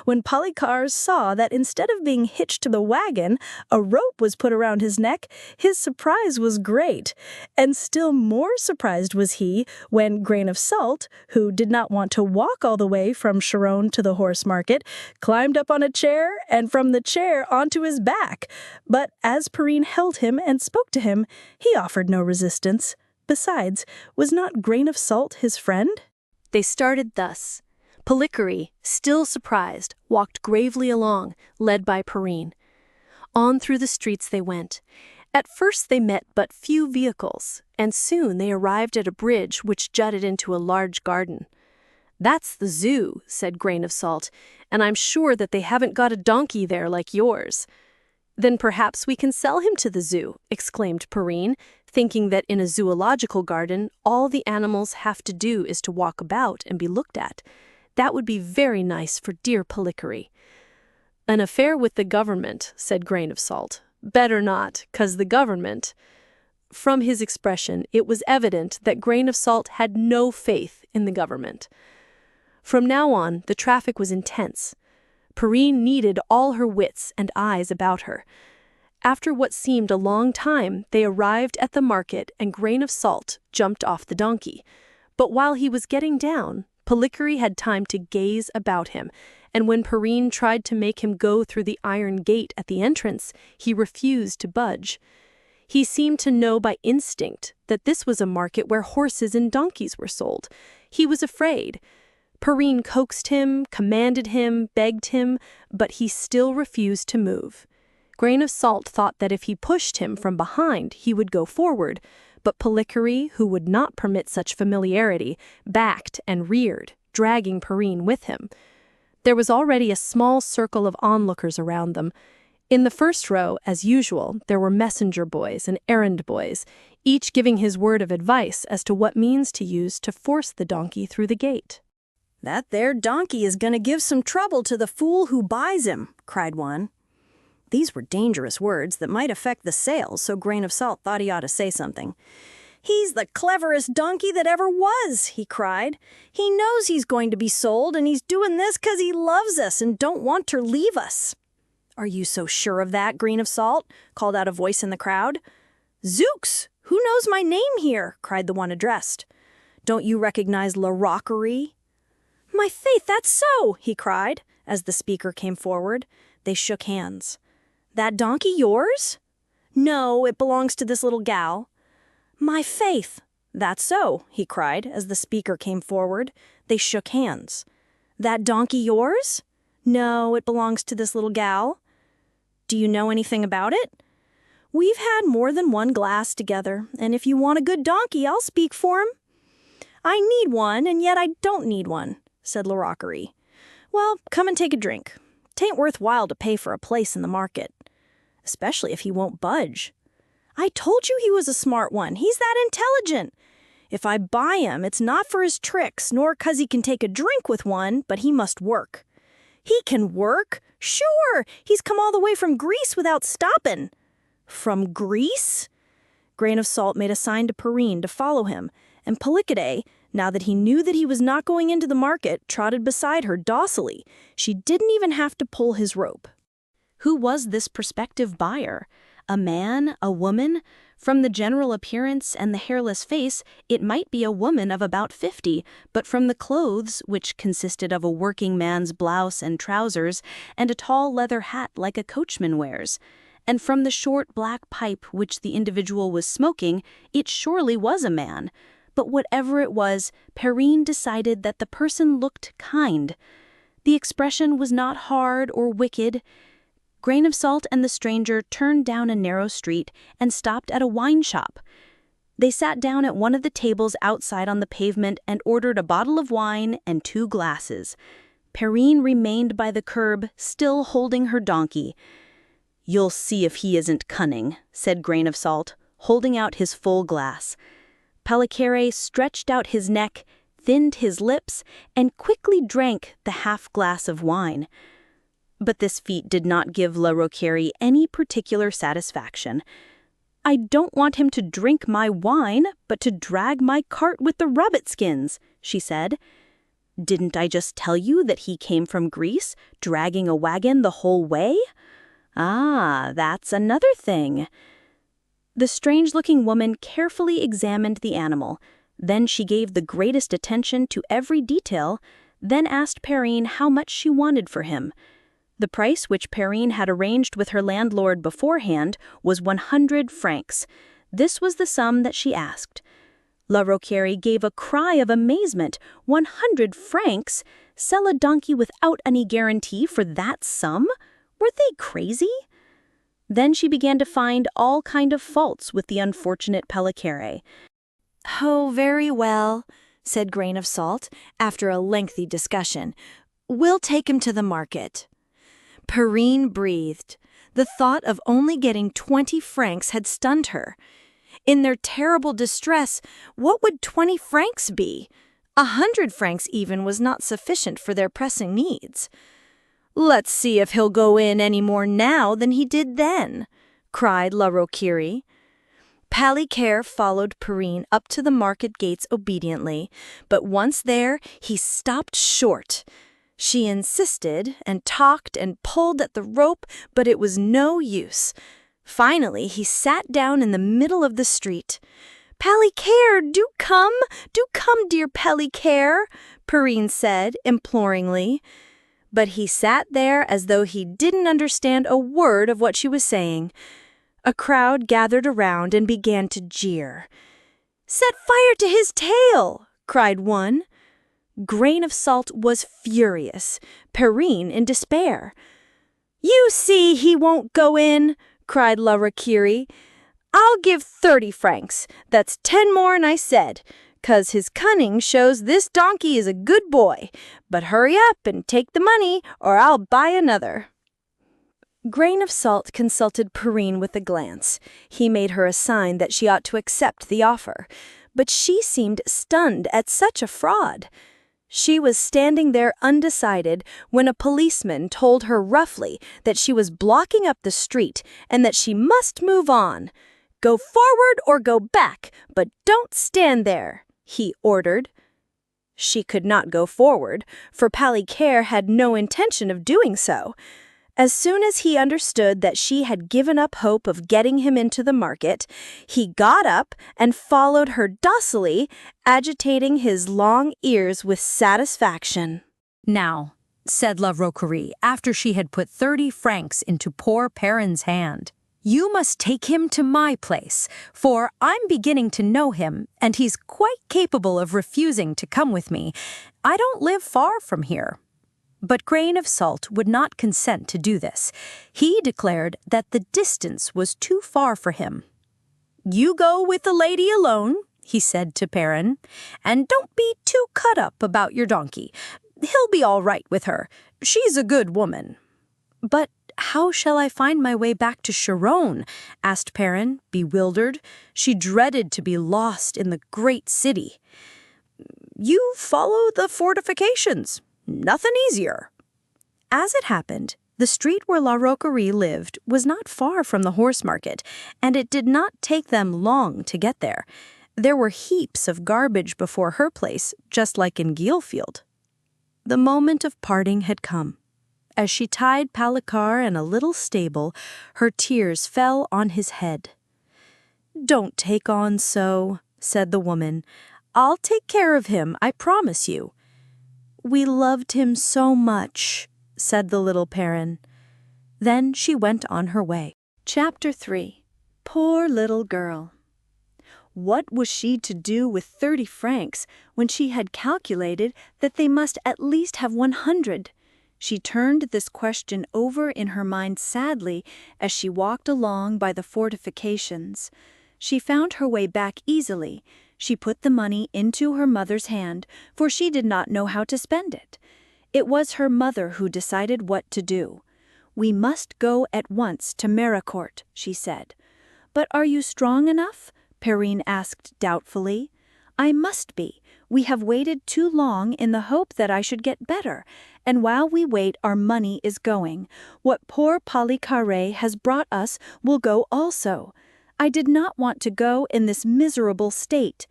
When Polly Carr saw that instead of being hitched to the wagon, a rope was put around his neck, his surprise was great. And still more surprised was he when Grain of Salt, who did not want to walk all the way from Charonne to the horse market, climbed up on a chair and from the chair onto his back. But as Perrine held him and spoke to him, he offered no resistance. Besides, was not Grain of Salt his friend? They started thus. Polychary, still surprised, walked gravely along, led by Perrine. On through the streets they went. At first they met but few vehicles, and soon they arrived at a bridge which jutted into a large garden. "That's the zoo," said Grain of Salt, "and I'm sure that they haven't got a donkey there like yours." "Then perhaps we can sell him to the zoo," exclaimed Perrine, thinking that in a zoological garden all the animals have to do is to walk about and be looked at. That would be very nice for dear Polychary. "An affair with the government," said Grain of Salt. "Better not, 'cause the government—" From his expression, it was evident that Grain of Salt had no faith in the government. From now on, the traffic was intense. Perrine needed all her wits and eyes about her. After what seemed a long time, they arrived at the market and Grain of Salt jumped off the donkey. But while he was getting down, Polychary had time to gaze about him, and when Perrine tried to make him go through the iron gate at the entrance, he refused to budge. He seemed to know by instinct that this was a market where horses and donkeys were sold. He was afraid. Perrine coaxed him, commanded him, begged him, but he still refused to move. Grain of Salt thought that if he pushed him from behind, he would go forward, but Polychary, who would not permit such familiarity, backed and reared, dragging Perrine with him. There was already a small circle of onlookers around them. In the first row, as usual, there were messenger boys and errand boys, each giving his word of advice as to what means to use to force the donkey through the gate. "That there donkey is going to give some trouble to the fool who buys him," cried one. These were dangerous words that might affect the sale, so Grain of Salt thought he ought to say something. "He's the cleverest donkey that ever was," he cried. "He knows he's going to be sold, and he's doing this 'cause he loves us and don't want to leave us." "Are you so sure of that, Grain of Salt?" called out a voice in the crowd. "Zooks! Who knows my name here?" cried the one addressed. "Don't you recognize La Rockery?" "My faith, that's so!" he cried, as the speaker came forward. They shook hands. "That donkey yours?" "No, it belongs to this little gal." "My faith, that's so," he cried, as the speaker came forward. They shook hands. "That donkey yours?" "No, it belongs to this little gal." "Do you know anything about it?" "We've had more than one glass together, and if you want a good donkey, I'll speak for him." "I need one, and yet I don't need one," said La Rockery. "Well, come and take a drink. 'Tain't worthwhile to pay for a place in the market. Especially if he won't budge. I told you he was a smart one. He's that intelligent. If I buy him, it's not for his tricks, nor 'cause he can take a drink with one, but he must work." "He can work? Sure! He's come all the way from Greece without stopping." "From Greece?" Grain of Salt made a sign to Perrine to follow him, and Polychary, now that he knew that he was not going into the market, trotted beside her docilely. She didn't even have to pull his rope. Who was this prospective buyer? A man? A woman? From the general appearance and the hairless face, it might be a woman of about 50, but from the clothes, which consisted of a working man's blouse and trousers, and a tall leather hat like a coachman wears, and from the short black pipe which the individual was smoking, it surely was a man. But whatever it was, Perrine decided that the person looked kind. The expression was not hard or wicked. Grain of Salt and the stranger turned down a narrow street and stopped at a wine shop. They sat down at one of the tables outside on the pavement and ordered a bottle of wine and 2 glasses. Perrine remained by the curb, still holding her donkey. "You'll see if he isn't cunning," said Grain of Salt, holding out his full glass. Palicere stretched out his neck, thinned his lips, and quickly drank the half-glass of wine. But this feat did not give La Roquerie any particular satisfaction. "I don't want him to drink my wine, but to drag my cart with the rabbit skins," she said. "Didn't I just tell you that he came from Greece, dragging a wagon the whole way? Ah, that's another thing." The strange-looking woman carefully examined the animal. Then she gave the greatest attention to every detail, then asked Perrine how much she wanted for him. The price which Perrine had arranged with her landlord beforehand was 100 francs. This was the sum that she asked. La Roquerie gave a cry of amazement. 100 francs? Sell a donkey without any guarantee for that sum? Were they crazy? Then she began to find all kind of faults with the unfortunate Palicere. "Oh, very well," said Grain of Salt, after a lengthy discussion. "We'll take him to the market." Perrine breathed. The thought of only getting 20 francs had stunned her. In their terrible distress, what would 20 francs be? 100 francs even was not sufficient for their pressing needs. "Let's see if he'll go in any more now than he did then," cried La Roquerie. Palicere followed Perrine up to the market gates obediently, but once there, he stopped short. She insisted and talked and pulled at the rope, but it was no use. Finally, he sat down in the middle of the street. "Palicere, do come, dear Palicere," Perrine said imploringly. But he sat there as though he didn't understand a word of what she was saying. A crowd gathered around and began to jeer. "Set fire to his tail!" cried one. Grain of Salt was furious, Perrine in despair. "You see he won't go in," cried La Roquerie. "I'll give 30 francs. That's 10 more'n I said, 'cause his cunning shows this donkey is a good boy. But hurry up and take the money, or I'll buy another." Grain of Salt consulted Perrine with a glance. He made her a sign that she ought to accept the offer, but she seemed stunned at such a fraud. She was standing there undecided when a policeman told her roughly that she was blocking up the street and that she must move on. "Go forward or go back, but don't stand there," he ordered. She could not go forward, for Palicere had no intention of doing so. As soon as he understood that she had given up hope of getting him into the market, he got up and followed her docilely, agitating his long ears with satisfaction. "Now," said La Roquerie, after she had put 30 francs into poor Perrine's hand, "you must take him to my place, for I'm beginning to know him, and he's quite capable of refusing to come with me. I don't live far from here." But Grain of Salt would not consent to do this. He declared that the distance was too far for him. "You go with the lady alone," he said to Perrine, "and don't be too cut up about your donkey. He'll be all right with her. She's a good woman." "But how shall I find my way back to Charonne?" asked Perrine, bewildered. She dreaded to be lost in the great city. "You follow the fortifications. Nothing easier." As it happened, the street where La Roquerie lived was not far from the horse market, and it did not take them long to get there. There were heaps of garbage before her place, just like in Gilfield. The moment of parting had come. As she tied Palikar in a little stable, her tears fell on his head. "Don't take on so," said the woman. "I'll take care of him, I promise you." "We loved him so much," said the little Perrine. Then she went on her way. Chapter 3. Poor little girl. What was she to do with 30 francs when she had calculated that they must at least have 100? She turned this question over in her mind sadly as she walked along by the fortifications. She found her way back easily. She put the money into her mother's hand, for she did not know how to spend it. It was her mother who decided what to do. "We must go at once to Mericourt," she said. "But are you strong enough?" Perrine asked doubtfully. "I must be. We have waited too long in the hope that I should get better, and while we wait our money is going. What poor Palikar has brought us will go also. I did not want to go in this miserable state."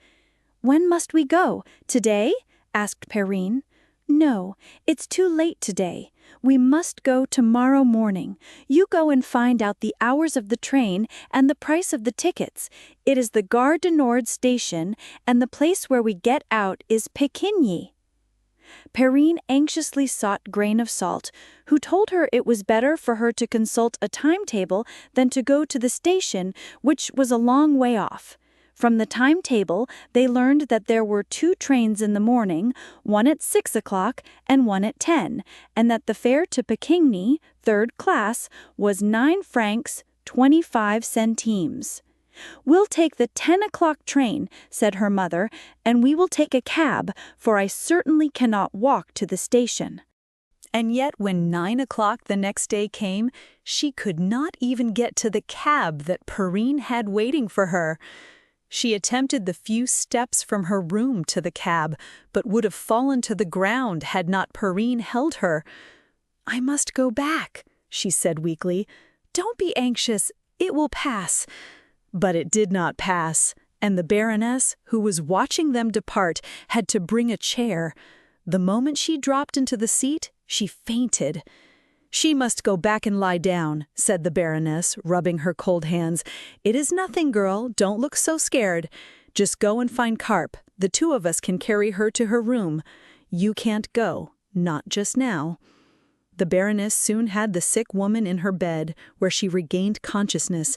"When must we go? Today?" asked Perrine. "No, it's too late today. We must go tomorrow morning. You go and find out the hours of the train and the price of the tickets. It is the Gare du Nord station, and the place where we get out is Péquigny." Perrine anxiously sought Grain of Salt, who told her it was better for her to consult a timetable than to go to the station, which was a long way off. From the timetable, they learned that there were 2 trains in the morning, one at 6 o'clock and one at 10, and that the fare to Péquigny, 3rd class, was 9 francs 25 centimes. "We'll take the 10 o'clock train," said her mother, "and we will take a cab, for I certainly cannot walk to the station." And yet when 9 o'clock the next day came, she could not even get to the cab that Perrine had waiting for her. She attempted the few steps from her room to the cab, but would have fallen to the ground had not Perrine held her. "I must go back," she said weakly. "Don't be anxious, it will pass." But it did not pass, and the Baroness, who was watching them depart, had to bring a chair. The moment she dropped into the seat, she fainted. "She must go back and lie down," said the Baroness, rubbing her cold hands. "It is nothing, girl, don't look so scared. Just go and find Carp. The 2 of us can carry her to her room. You can't go, not just now." The Baroness soon had the sick woman in her bed, where she regained consciousness.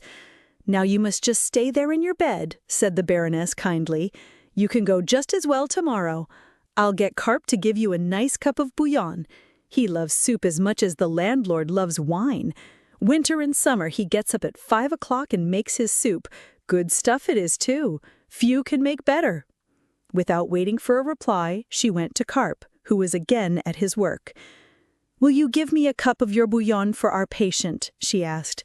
"Now you must just stay there in your bed," said the Baroness kindly. "You can go just as well tomorrow. I'll get Carp to give you a nice cup of bouillon. He loves soup as much as the landlord loves wine. Winter and summer he gets up at 5 o'clock and makes his soup. Good stuff it is, too. Few can make better." Without waiting for a reply, she went to Carp, who was again at his work. "Will you give me a cup of your bouillon for our patient?" she asked.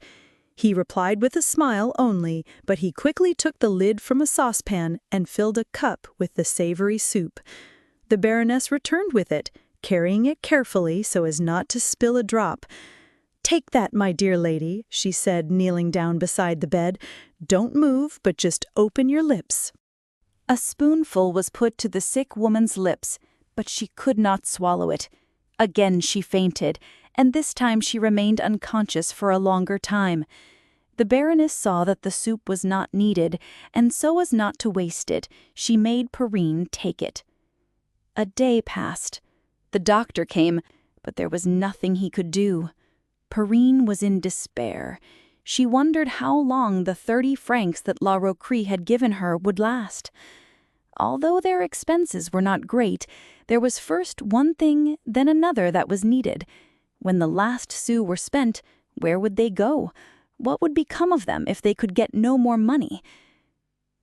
He replied with a smile only, but he quickly took the lid from a saucepan and filled a cup with the savory soup. The Baroness returned with it, carrying it carefully so as not to spill a drop. "Take that, my dear lady," she said, kneeling down beside the bed. "Don't move, but just open your lips." A spoonful was put to the sick woman's lips, but she could not swallow it. Again she fainted, and this time she remained unconscious for a longer time. The Baroness saw that the soup was not needed, and so as not to waste it, she made Perrine take it. A day passed. The doctor came, but there was nothing he could do. Perrine was in despair. She wondered how long the 30 francs that La Roquerie had given her would last. Although their expenses were not great, there was first one thing, then another that was needed. When the last sous were spent, where would they go? What would become of them if they could get no more money?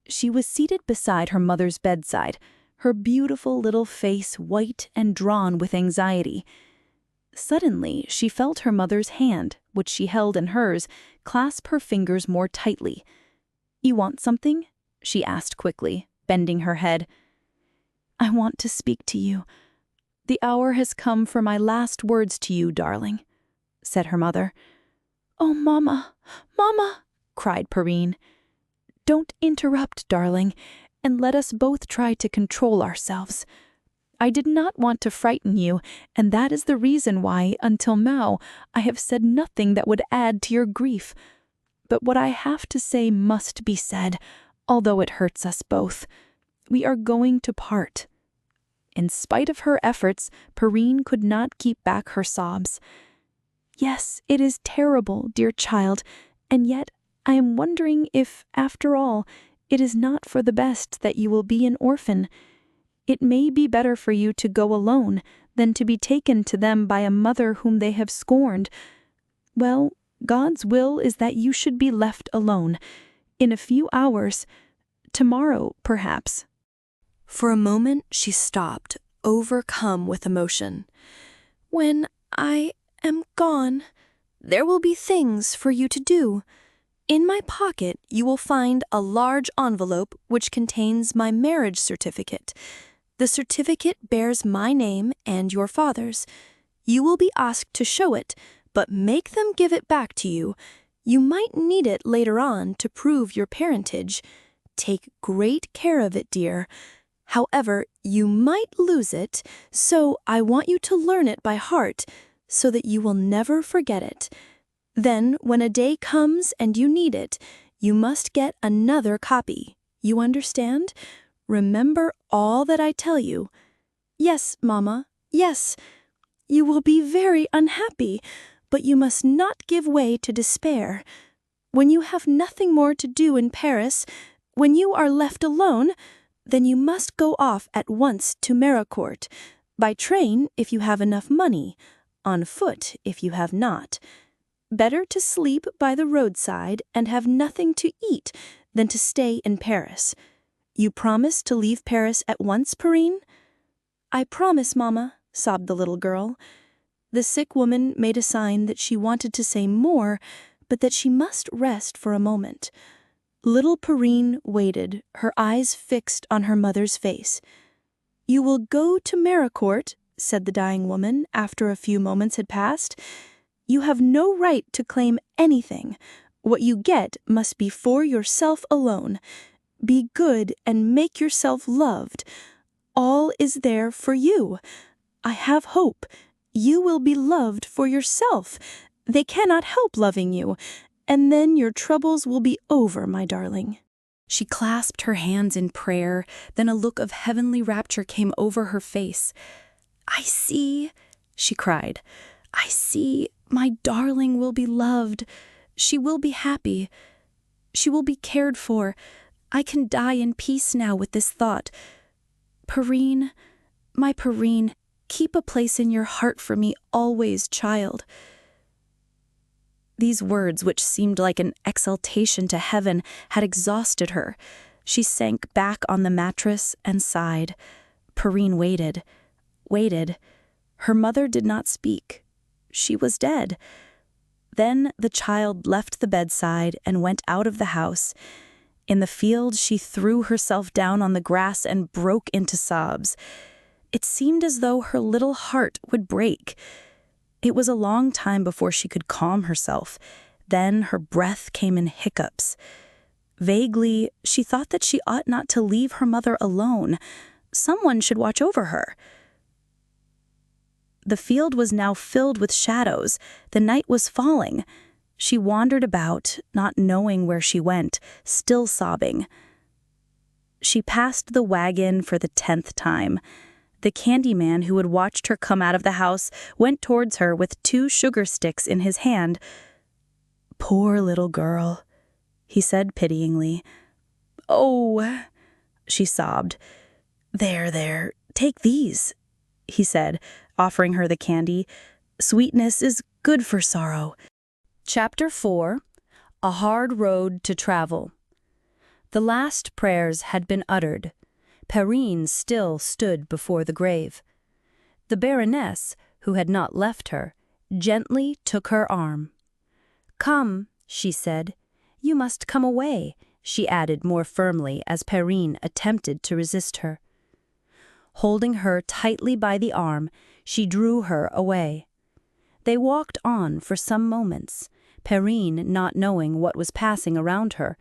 She was seated beside her mother's bedside, her beautiful little face white and drawn with anxiety. Suddenly, she felt her mother's hand, which she held in hers, clasp her fingers more tightly. "You want something?" she asked quickly, bending her head. "I want to speak to you. The hour has come for my last words to you, darling," said her mother. "Oh, Mama, Mama," cried Perrine. "Don't interrupt, darling, and let us both try to control ourselves. I did not want to frighten you, and that is the reason why, until now, I have said nothing that would add to your grief. But what I have to say must be said, although it hurts us both. We are going to part." In spite of her efforts, Perrine could not keep back her sobs. "Yes, it is terrible, dear child, and yet I am wondering if, after all, it is not for the best that you will be an orphan. It may be better for you to go alone than to be taken to them by a mother whom they have scorned. Well, God's will is that you should be left alone. In a few hours, tomorrow, perhaps." For a moment she stopped, overcome with emotion. "When I am gone, there will be things for you to do. In my pocket you will find a large envelope which contains my marriage certificate. The certificate bears my name and your father's. You will be asked to show it, but make them give it back to you. You might need it later on to prove your parentage. Take great care of it, dear. However, you might lose it, so I want you to learn it by heart, so that you will never forget it. Then, when a day comes and you need it, you must get another copy. You understand? Remember all that I tell you." "Yes, Mama, yes. You will be very unhappy, but you must not give way to despair. When you have nothing more to do in Paris, when you are left alone, then you must go off at once to Maricourt, by train if you have enough money, on foot if you have not. Better to sleep by the roadside and have nothing to eat than to stay in Paris. You promise to leave Paris at once, Perrine?" "I promise, Mama," sobbed the little girl. The sick woman made a sign that she wanted to say more, but that she must rest for a moment. Little Perrine waited, her eyes fixed on her mother's face. "You will go to Maricourt," said the dying woman, after a few moments had passed. "You have no right to claim anything. What you get must be for yourself alone. Be good and make yourself loved. All is there for you. I have hope. You will be loved for yourself. They cannot help loving you. And then your troubles will be over, my darling." She clasped her hands in prayer, then a look of heavenly rapture came over her face. "I see," she cried. "I see. My darling will be loved. She will be happy. She will be cared for. I can die in peace now with this thought. Perrine, my Perrine, keep a place in your heart for me always, child." These words, which seemed like an exaltation to heaven, had exhausted her. She sank back on the mattress and sighed. Perrine waited. Her mother did not speak. She was dead. Then the child left the bedside and went out of the house. In the field, she threw herself down on the grass and broke into sobs. It seemed as though her little heart would break. It was a long time before she could calm herself. Then her breath came in hiccups. Vaguely, she thought that she ought not to leave her mother alone. Someone should watch over her. The field was now filled with shadows. The night was falling. She wandered about, not knowing where she went, still sobbing. She passed the wagon for the 10th time. The candy man who had watched her come out of the house went towards her with 2 sugar sticks in his hand. "Poor little girl," he said pityingly. "Oh," she sobbed. There, take these," he said, offering her the candy. "Sweetness is good for sorrow." Chapter 4. A Hard Road to Travel. The last prayers had been uttered. Perrine still stood before the grave. The Baroness, who had not left her, gently took her arm. "Come," she said. "You must come away," she added more firmly as Perrine attempted to resist her. Holding her tightly by the arm, she drew her away. They walked on for some moments, Perrine not knowing what was passing around her,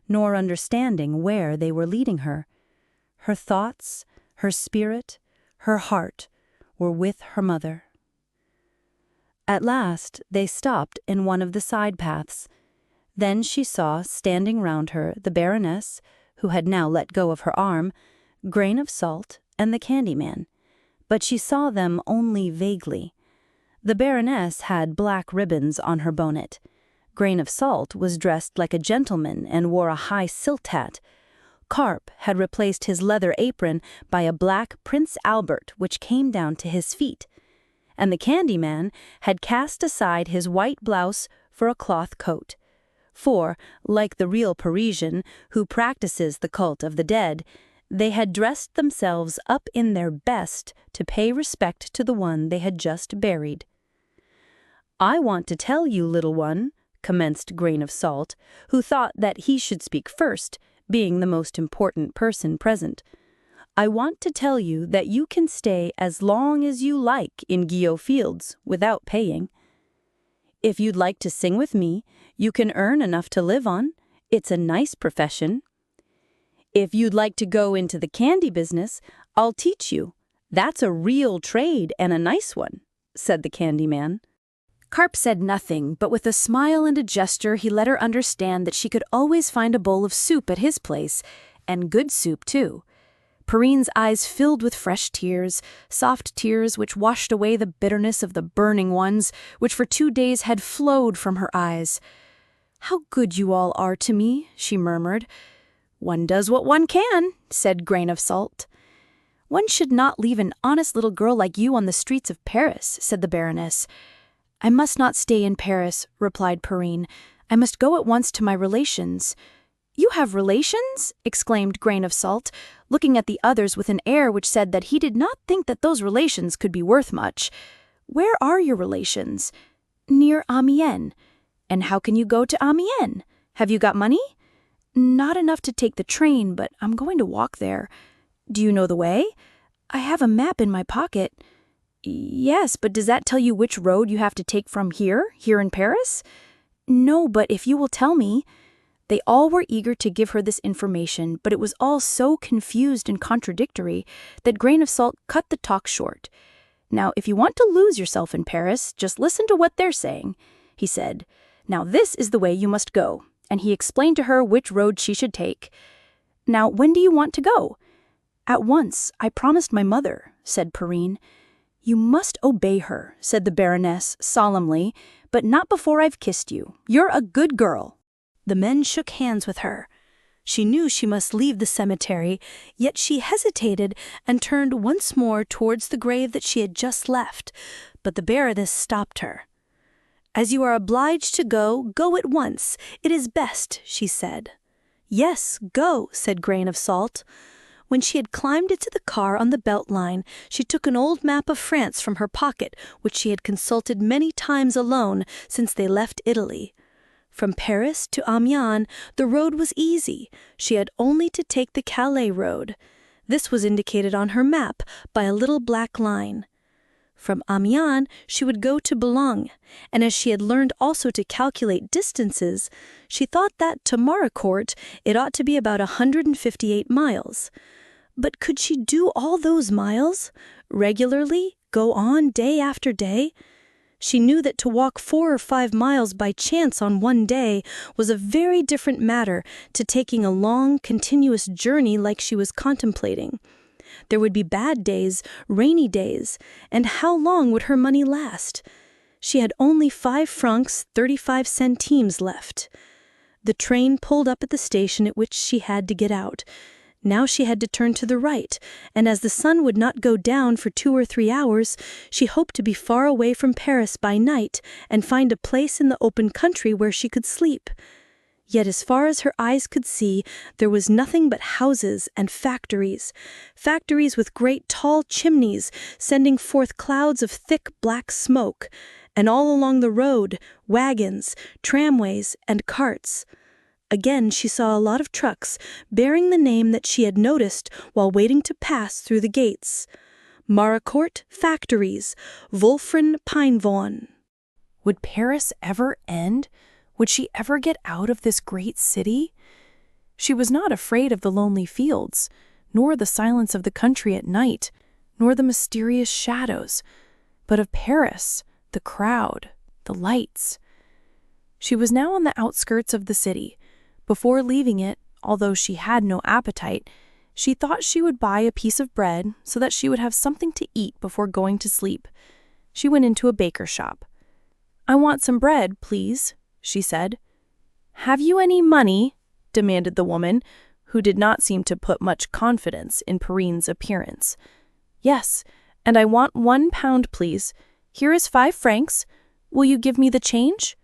nor understanding where they were leading her. Her thoughts, her spirit, her heart were with her mother. At last they stopped in one of the side paths. Then she saw, standing round her, the Baroness, who had now let go of her arm, Grain of Salt, and the Candyman. But she saw them only vaguely. The Baroness had black ribbons on her bonnet. Grain of Salt was dressed like a gentleman and wore a high silk hat. Carp had replaced his leather apron by a black Prince Albert which came down to his feet. And the Candyman had cast aside his white blouse for a cloth coat. For, like the real Parisian who practices the cult of the dead, they had dressed themselves up in their best to pay respect to the one they had just buried. "I want to tell you, little one," commenced Grain of Salt, who thought that he should speak first, being the most important person present. "I want to tell you that you can stay as long as you like in Guillot Fields without paying. If you'd like to sing with me, you can earn enough to live on. It's a nice profession. If you'd like to go into the candy business, I'll teach you. That's a real trade and a nice one," said the Candyman. Carp said nothing, but with a smile and a gesture he let her understand that she could always find a bowl of soup at his place, and good soup, too. Perrine's eyes filled with fresh tears, soft tears which washed away the bitterness of the burning ones which for 2 days had flowed from her eyes. "How good you all are to me," she murmured. "One does what one can," said Grain of Salt. "One should not leave an honest little girl like you on the streets of Paris," said the Baroness. "I must not stay in Paris," replied Perrine. "I must go at once to my relations." "You have relations?" exclaimed Grain of Salt, looking at the others with an air which said that he did not think that those relations could be worth much. "Where are your relations?" "Near Amiens." "And how can you go to Amiens? Have you got money?" "Not enough to take the train, but I'm going to walk there." "Do you know the way?" "I have a map in my pocket." "Yes, but does that tell you which road you have to take from here in Paris?" "No, but if you will tell me." They all were eager to give her this information, but it was all so confused and contradictory that Grain of Salt cut the talk short. "Now, if you want to lose yourself in Paris, just listen to what they're saying," he said. "Now, this is the way you must go," and he explained to her which road she should take. "Now, when do you want to go?" "At once. I promised my mother," said Perrine. "You must obey her," said the Baroness solemnly, "but not before I've kissed you. You're a good girl." The men shook hands with her. She knew she must leave the cemetery, yet she hesitated and turned once more towards the grave that she had just left, but the Baroness stopped her. "As you are obliged to go, go at once. It is best," she said. "Yes, go," said Grain of Salt. When she had climbed into the car on the belt line, she took an old map of France from her pocket, which she had consulted many times alone since they left Italy. From Paris to Amiens, the road was easy. She had only to take the Calais road. This was indicated on her map by a little black line. From Amiens, she would go to Boulogne, and as she had learned also to calculate distances, she thought that to Maricourt it ought to be about 158 miles. But could she do all those miles? Regularly? Go on day after day? She knew that to walk 4 or 5 miles by chance on one day was a very different matter to taking a long, continuous journey like she was contemplating. There would be bad days, rainy days, and how long would her money last? She had only 5 francs 35 centimes left. The train pulled up at the station at which she had to get out. Now she had to turn to the right, and as the sun would not go down for 2 or 3 hours, she hoped to be far away from Paris by night and find a place in the open country where she could sleep. Yet as far as her eyes could see, there was nothing but houses and factories with great tall chimneys sending forth clouds of thick black smoke, and all along the road, wagons, tramways, and carts. Again she saw a lot of trucks bearing the name that she had noticed while waiting to pass through the gates. Maricourt Factories, Wolfren Peinvaughan. Would Paris ever end? Would she ever get out of this great city? She was not afraid of the lonely fields, nor the silence of the country at night, nor the mysterious shadows, but of Paris, the crowd, the lights. She was now on the outskirts of the city. Before leaving it, although she had no appetite, she thought she would buy a piece of bread so that she would have something to eat before going to sleep. She went into a baker's shop. "I want some bread, please," she said. "Have you any money?" demanded the woman, who did not seem to put much confidence in Perrine's appearance. "Yes, and I want 1 pound, please. Here is 5 francs. Will you give me the change?"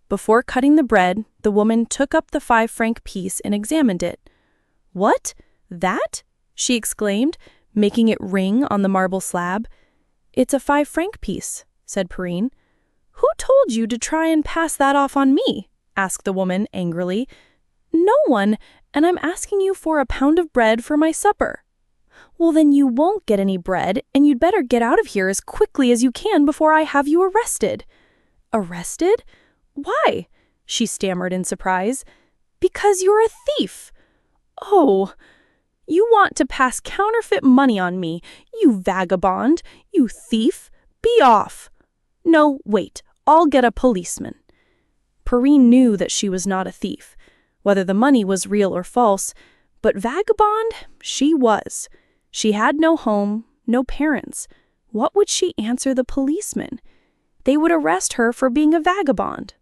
Before cutting the bread, the woman took up the 5-franc piece and examined it. "What? That?" she exclaimed, making it ring on the marble slab. "It's a 5-franc piece," said Perrine. "Who told you to try and pass that off on me?" asked the woman angrily. "No one, and I'm asking you for a pound of bread for my supper." "Well, then you won't get any bread, and you'd better get out of here as quickly as you can before I have you arrested." "Arrested? Why?" she stammered in surprise. "Because you're a thief." "Oh, you want to pass counterfeit money on me, you vagabond, you thief. Be off." "No, wait, I'll get a policeman." Perrine knew that she was not a thief, whether the money was real or false, but vagabond she was. She had no home, no parents. What would she answer the policeman? They would arrest her for being a vagabond.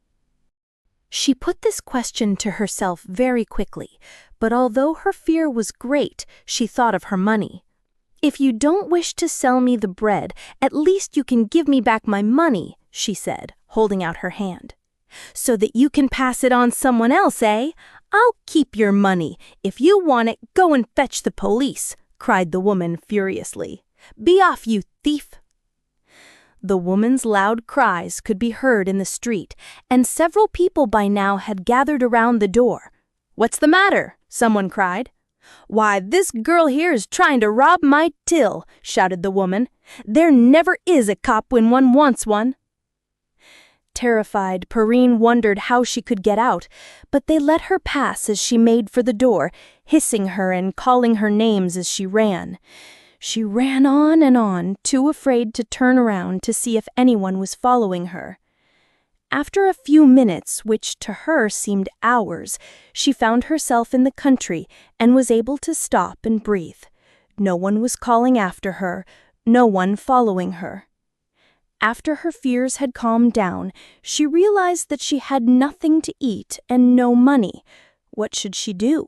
She put this question to herself very quickly, but although her fear was great, she thought of her money. "If you don't wish to sell me the bread, at least you can give me back my money," she said, holding out her hand. "So that you can pass it on someone else, eh? I'll keep your money. If you want it, go and fetch the police," cried the woman furiously. "Be off, you thief!" The woman's loud cries could be heard in the street, and several people by now had gathered around the door. "What's the matter?" someone cried. "Why, this girl here is trying to rob my till," shouted the woman. "There never is a cop when one wants one." Terrified, Perrine wondered how she could get out, but they let her pass as she made for the door, hissing her and calling her names as she ran. She ran on and on, too afraid to turn around to see if anyone was following her. After a few minutes, which to her seemed hours, she found herself in the country and was able to stop and breathe. No one was calling after her, no one following her. After her fears had calmed down, she realized that she had nothing to eat and no money. What should she do?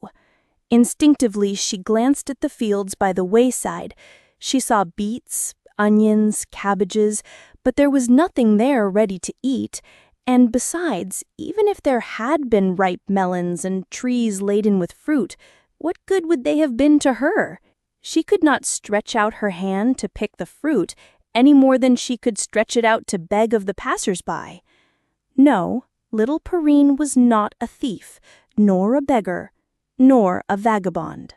Instinctively, she glanced at the fields by the wayside. She saw beets, onions, cabbages, but there was nothing there ready to eat. And besides, even if there had been ripe melons and trees laden with fruit, what good would they have been to her? She could not stretch out her hand to pick the fruit, any more than she could stretch it out to beg of the passers-by. No, little Perrine was not a thief, nor a beggar, nor a vagabond.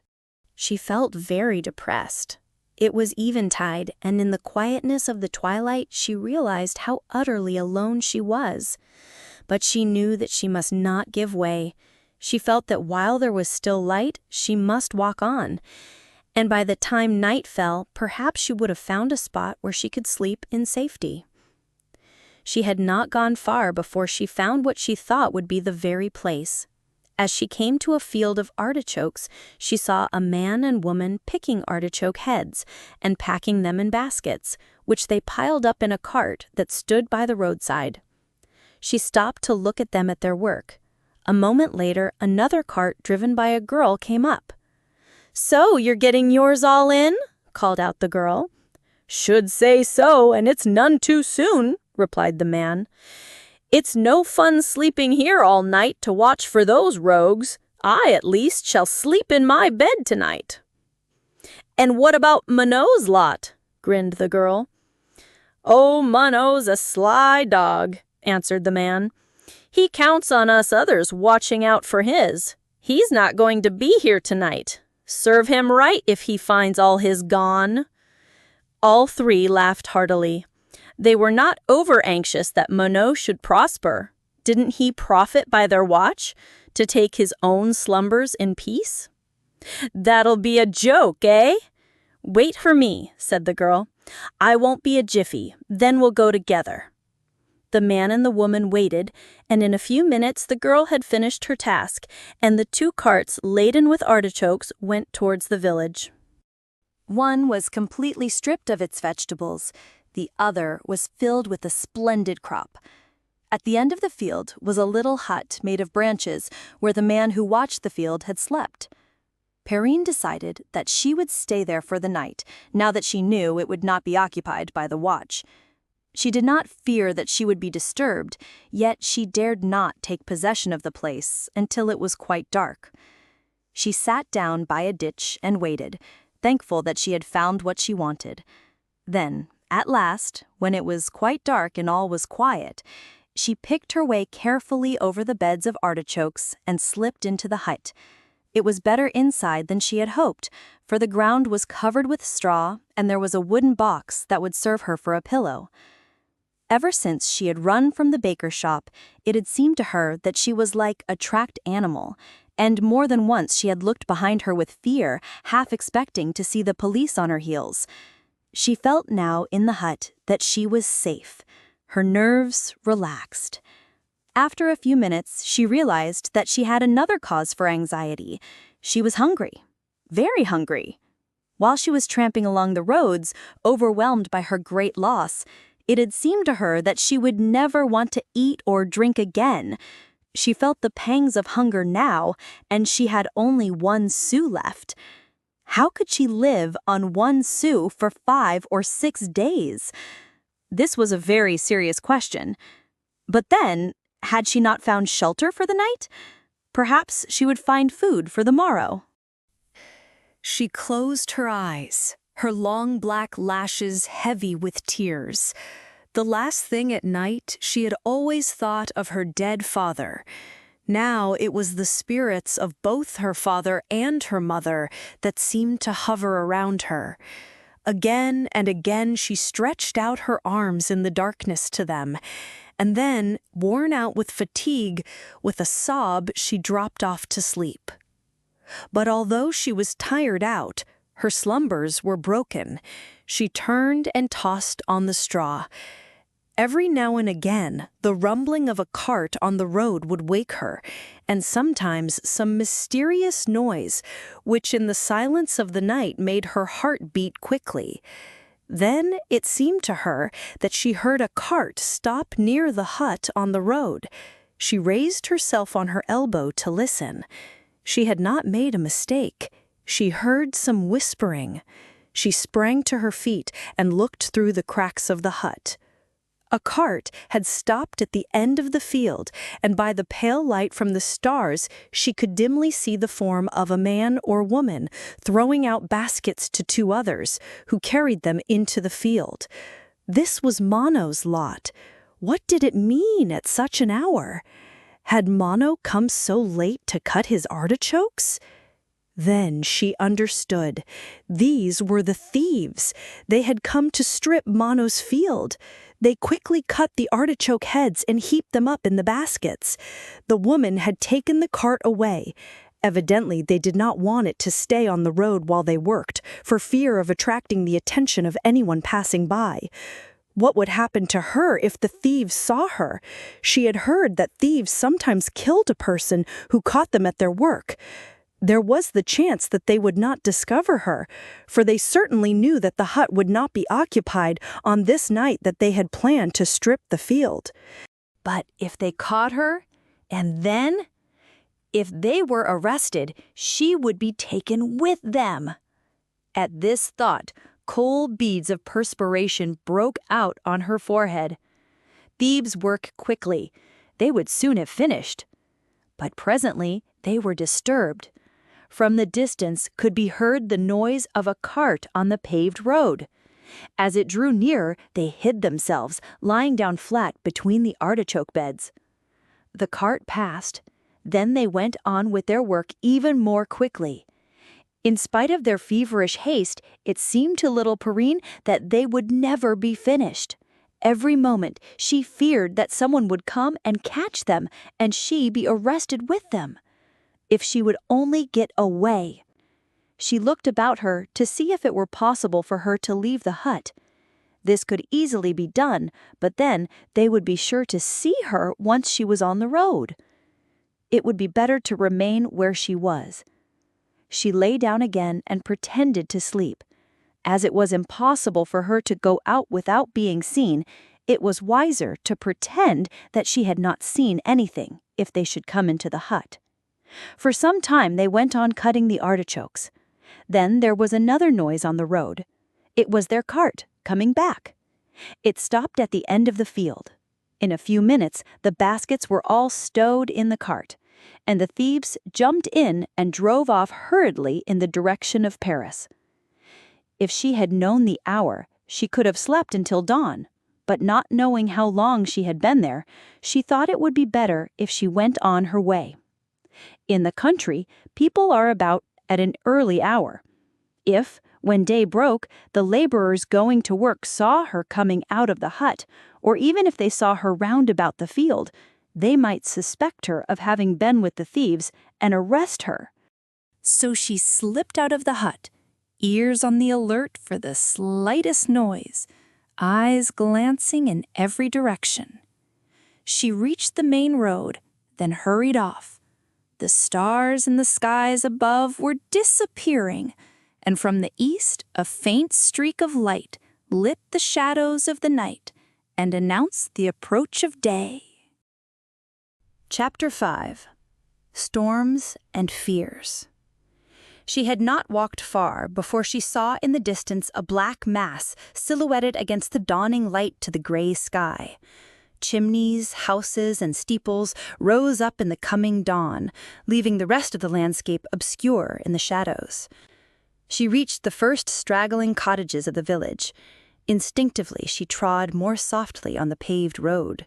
She felt very depressed. It was eventide, and in the quietness of the twilight she realized how utterly alone she was. But she knew that she must not give way. She felt that while there was still light, she must walk on. And by the time night fell, perhaps she would have found a spot where she could sleep in safety. She had not gone far before she found what she thought would be the very place. As she came to a field of artichokes, she saw a man and woman picking artichoke heads and packing them in baskets, which they piled up in a cart that stood by the roadside. She stopped to look at them at their work. A moment later, another cart driven by a girl came up. "So, you're getting yours all in?" called out the girl. "Should say so, and it's none too soon," replied the man. "It's no fun sleeping here all night to watch for those rogues. I, at least, shall sleep in my bed tonight." "And what about Monod's lot?" grinned the girl. "Oh, Monod's a sly dog," answered the man. "He counts on us others watching out for his. He's not going to be here tonight. Serve him right if he finds all his gone." All three laughed heartily. They were not over-anxious that Monod should prosper. Didn't he profit by their watch, to take his own slumbers in peace? "That'll be a joke, eh?" "Wait for me," said the girl. "I won't be a jiffy, then we'll go together." The man and the woman waited, and in a few minutes the girl had finished her task, and the 2 carts laden with artichokes went towards the village. One was completely stripped of its vegetables. The other was filled with a splendid crop. At the end of the field was a little hut made of branches where the man who watched the field had slept. Perrine decided that she would stay there for the night, now that she knew it would not be occupied by the watch. She did not fear that she would be disturbed, yet she dared not take possession of the place until it was quite dark. She sat down by a ditch and waited, thankful that she had found what she wanted. Then, at last, when it was quite dark and all was quiet, she picked her way carefully over the beds of artichokes and slipped into the hut. It was better inside than she had hoped, for the ground was covered with straw and there was a wooden box that would serve her for a pillow. Ever since she had run from the baker's shop, it had seemed to her that she was like a tracked animal, and more than once she had looked behind her with fear, half expecting to see the police on her heels. She felt now in the hut that she was safe. Her nerves relaxed. After a few minutes, she realized that she had another cause for anxiety. She was hungry. Very hungry. While she was tramping along the roads, overwhelmed by her great loss, it had seemed to her that she would never want to eat or drink again. She felt the pangs of hunger now, and she had only 1 sou left. How could she live on 1 sou for 5 or 6 days? This was a very serious question. But then, had she not found shelter for the night? Perhaps she would find food for the morrow. She closed her eyes, her long black lashes heavy with tears. The last thing at night, she had always thought of her dead father. Now it was the spirits of both her father and her mother that seemed to hover around her. Again and again she stretched out her arms in the darkness to them, and then, worn out with fatigue, with a sob she dropped off to sleep. But although she was tired out, her slumbers were broken. She turned and tossed on the straw. Every now and again, the rumbling of a cart on the road would wake her, and sometimes some mysterious noise, which in the silence of the night made her heart beat quickly. Then it seemed to her that she heard a cart stop near the hut on the road. She raised herself on her elbow to listen. She had not made a mistake. She heard some whispering. She sprang to her feet and looked through the cracks of the hut. A cart had stopped at the end of the field, and by the pale light from the stars, she could dimly see the form of a man or woman throwing out baskets to 2 others, who carried them into the field. This was Mono's lot. What did it mean at such an hour? Had Mono come so late to cut his artichokes? Then she understood. These were the thieves. They had come to strip Mono's field. They quickly cut the artichoke heads and heaped them up in the baskets. The woman had taken the cart away. Evidently, they did not want it to stay on the road while they worked, for fear of attracting the attention of anyone passing by. What would happen to her if the thieves saw her? She had heard that thieves sometimes killed a person who caught them at their work. There was the chance that they would not discover her, for they certainly knew that the hut would not be occupied on this night that they had planned to strip the field. But if they caught her, and then, if they were arrested, she would be taken with them. At this thought, cold beads of perspiration broke out on her forehead. Thieves work quickly. They would soon have finished. But presently they were disturbed. From the distance could be heard the noise of a cart on the paved road. As it drew nearer, they hid themselves, lying down flat between the artichoke beds. The cart passed. Then they went on with their work even more quickly. In spite of their feverish haste, it seemed to little Perrine that they would never be finished. Every moment she feared that someone would come and catch them, and she be arrested with them. If she would only get away. She looked about her to see if it were possible for her to leave the hut. This could easily be done, but then they would be sure to see her once she was on the road. It would be better to remain where she was. She lay down again and pretended to sleep. As it was impossible for her to go out without being seen, it was wiser to pretend that she had not seen anything if they should come into the hut. For some time they went on cutting the artichokes. Then there was another noise on the road. It was their cart coming back. It stopped at the end of the field. In a few minutes, the baskets were all stowed in the cart, and the thieves jumped in and drove off hurriedly in the direction of Paris. If she had known the hour, she could have slept until dawn, but not knowing how long she had been there, she thought it would be better if she went on her way. In the country, people are about at an early hour. If, when day broke, the laborers going to work saw her coming out of the hut, or even if they saw her round about the field, they might suspect her of having been with the thieves and arrest her. So she slipped out of the hut, ears on the alert for the slightest noise, eyes glancing in every direction. She reached the main road, then hurried off. The stars in the skies above were disappearing, and from the east a faint streak of light lit the shadows of the night and announced the approach of day. Chapter 5. Storms and Fears. She had not walked far before she saw in the distance a black mass silhouetted against the dawning light to the gray sky. Chimneys, houses, and steeples rose up in the coming dawn, leaving the rest of the landscape obscure in the shadows. She reached the first straggling cottages of the village. Instinctively, she trod more softly on the paved road.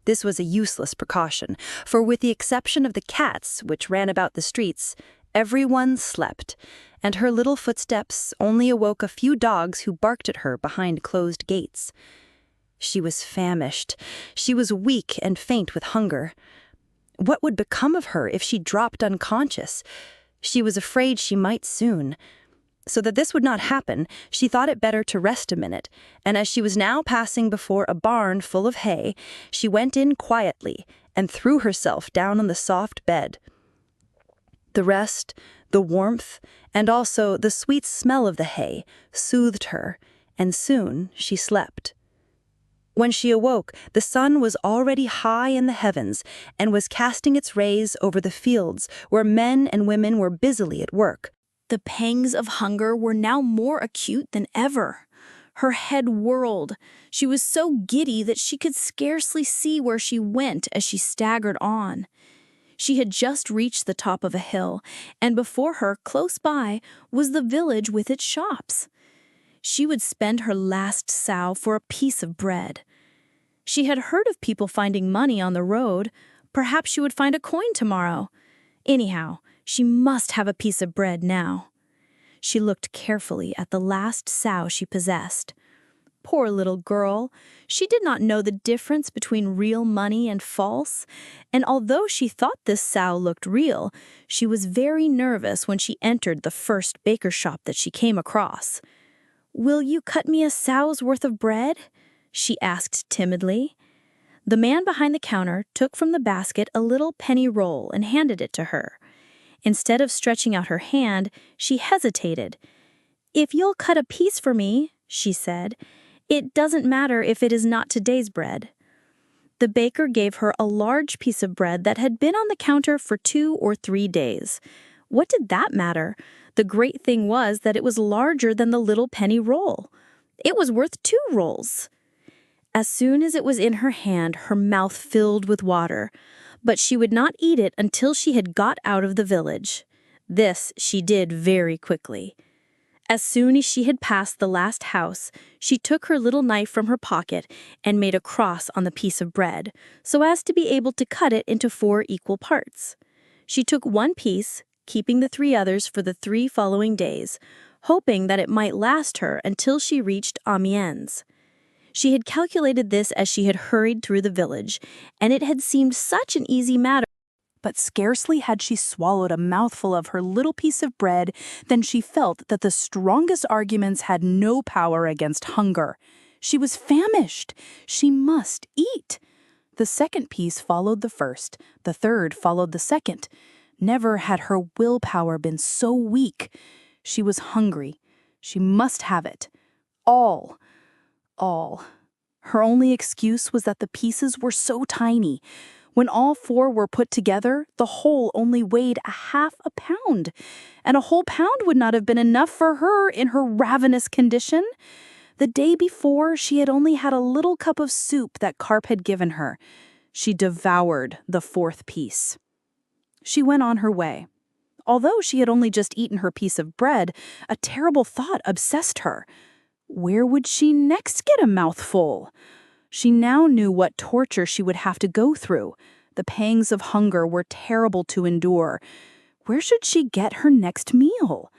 This was a useless precaution, for with the exception of the cats which ran about the streets, everyone slept, and her little footsteps only awoke a few dogs who barked at her behind closed gates. She was famished. She was weak and faint with hunger. What would become of her if she dropped unconscious? She was afraid she might soon. So that this would not happen, she thought it better to rest a minute, and as she was now passing before a barn full of hay, she went in quietly and threw herself down on the soft bed. The rest, the warmth, and also the sweet smell of the hay soothed her, and soon she slept. When she awoke, the sun was already high in the heavens and was casting its rays over the fields where men and women were busily at work. The pangs of hunger were now more acute than ever. Her head whirled. She was so giddy that she could scarcely see where she went as she staggered on. She had just reached the top of a hill, and before her, close by, was the village with its shops. She would spend her last sou for a piece of bread. She had heard of people finding money on the road. Perhaps she would find a coin tomorrow. Anyhow, she must have a piece of bread now. She looked carefully at the last sou she possessed. Poor little girl, she did not know the difference between real money and false, and although she thought this sou looked real, she was very nervous when she entered the first baker shop that she came across. "Will you cut me a sou's worth of bread?" she asked timidly. The man behind the counter took from the basket a little penny roll and handed it to her. Instead of stretching out her hand, she hesitated. "If you'll cut a piece for me," she said, "it doesn't matter if it is not today's bread." The baker gave her a large piece of bread that had been on the counter for 2 or 3 days. What did that matter? The great thing was that it was larger than the little penny roll. It was worth 2 rolls. As soon as it was in her hand, her mouth filled with water, but she would not eat it until she had got out of the village. This she did very quickly. As soon as she had passed the last house, she took her little knife from her pocket and made a cross on the piece of bread, so as to be able to cut it into 4 equal parts. She took 1 piece, keeping the 3 others for the 3 following days, hoping that it might last her until she reached Amiens. She had calculated this as she had hurried through the village, and it had seemed such an easy matter. But scarcely had she swallowed a mouthful of her little piece of bread than she felt that the strongest arguments had no power against hunger. She was famished. She must eat. The second piece followed the first. The third followed the second. Never had her willpower been so weak. She was hungry. She must have it. All. Her only excuse was that the pieces were so tiny. When all 4 were put together, the whole only weighed a half a pound, and a whole pound would not have been enough for her in her ravenous condition. The day before, she had only had a little cup of soup that Carp had given her. She devoured the 4th piece. She went on her way. Although she had only just eaten her piece of bread, a terrible thought obsessed her. Where would she next get a mouthful? She now knew what torture she would have to go through. The pangs of hunger were terrible to endure. Where should she get her next meal?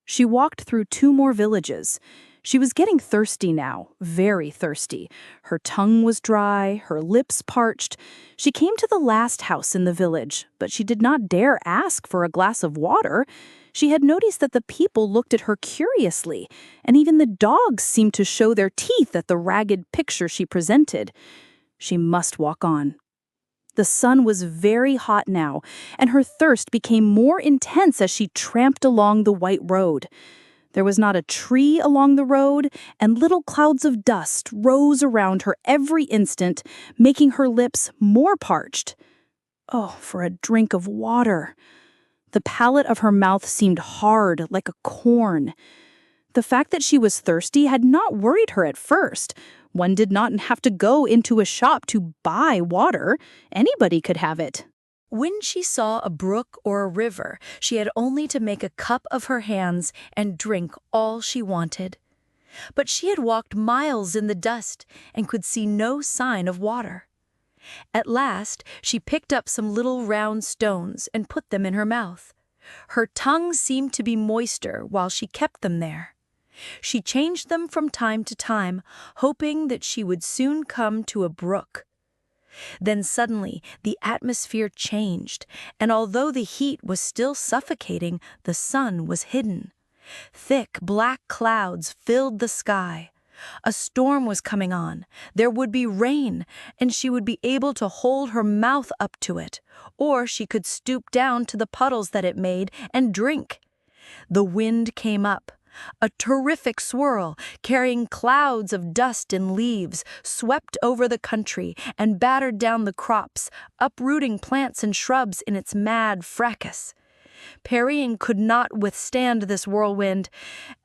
She walked through 2 more villages. She was getting thirsty now, very thirsty. Her tongue was dry, her lips parched. She came to the last house in the village, but she did not dare ask for a glass of water. She had noticed that the people looked at her curiously, and even the dogs seemed to show their teeth at the ragged picture she presented. She must walk on. The sun was very hot now, and her thirst became more intense as she tramped along the white road. There was not a tree along the road, and little clouds of dust rose around her every instant, making her lips more parched. Oh, for a drink of water! The palate of her mouth seemed hard, like a corn. The fact that she was thirsty had not worried her at first. One did not have to go into a shop to buy water. Anybody could have it. When she saw a brook or a river, she had only to make a cup of her hands and drink all she wanted. But she had walked miles in the dust and could see no sign of water. At last, she picked up some little round stones and put them in her mouth. Her tongue seemed to be moister while she kept them there. She changed them from time to time, hoping that she would soon come to a brook. Then suddenly the atmosphere changed, and although the heat was still suffocating, the sun was hidden. Thick black clouds filled the sky. A storm was coming on. There would be rain, and she would be able to hold her mouth up to it, or she could stoop down to the puddles that it made and drink. The wind came up. A terrific swirl, carrying clouds of dust and leaves, swept over the country and battered down the crops, uprooting plants and shrubs in its mad fracas. Perrine could not withstand this whirlwind.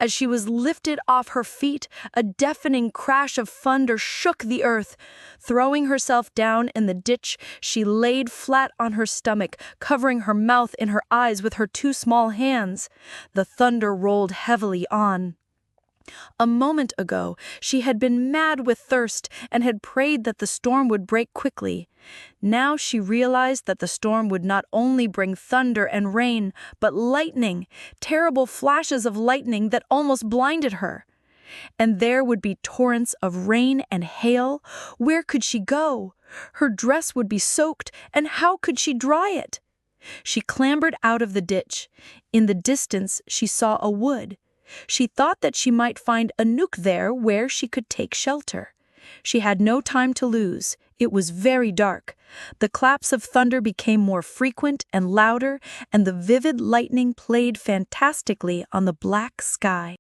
As she was lifted off her feet, a deafening crash of thunder shook the earth. Throwing herself down in the ditch, she laid flat on her stomach, covering her mouth and her eyes with her 2 small hands. The thunder rolled heavily on. A moment ago, she had been mad with thirst and had prayed that the storm would break quickly. Now she realized that the storm would not only bring thunder and rain, but lightning, terrible flashes of lightning that almost blinded her. And there would be torrents of rain and hail. Where could she go? Her dress would be soaked, and how could she dry it? She clambered out of the ditch. In the distance, she saw a wood. She thought that she might find a nook there where she could take shelter. She had no time to lose. It was very dark. The claps of thunder became more frequent and louder, and the vivid lightning played fantastically on the black sky.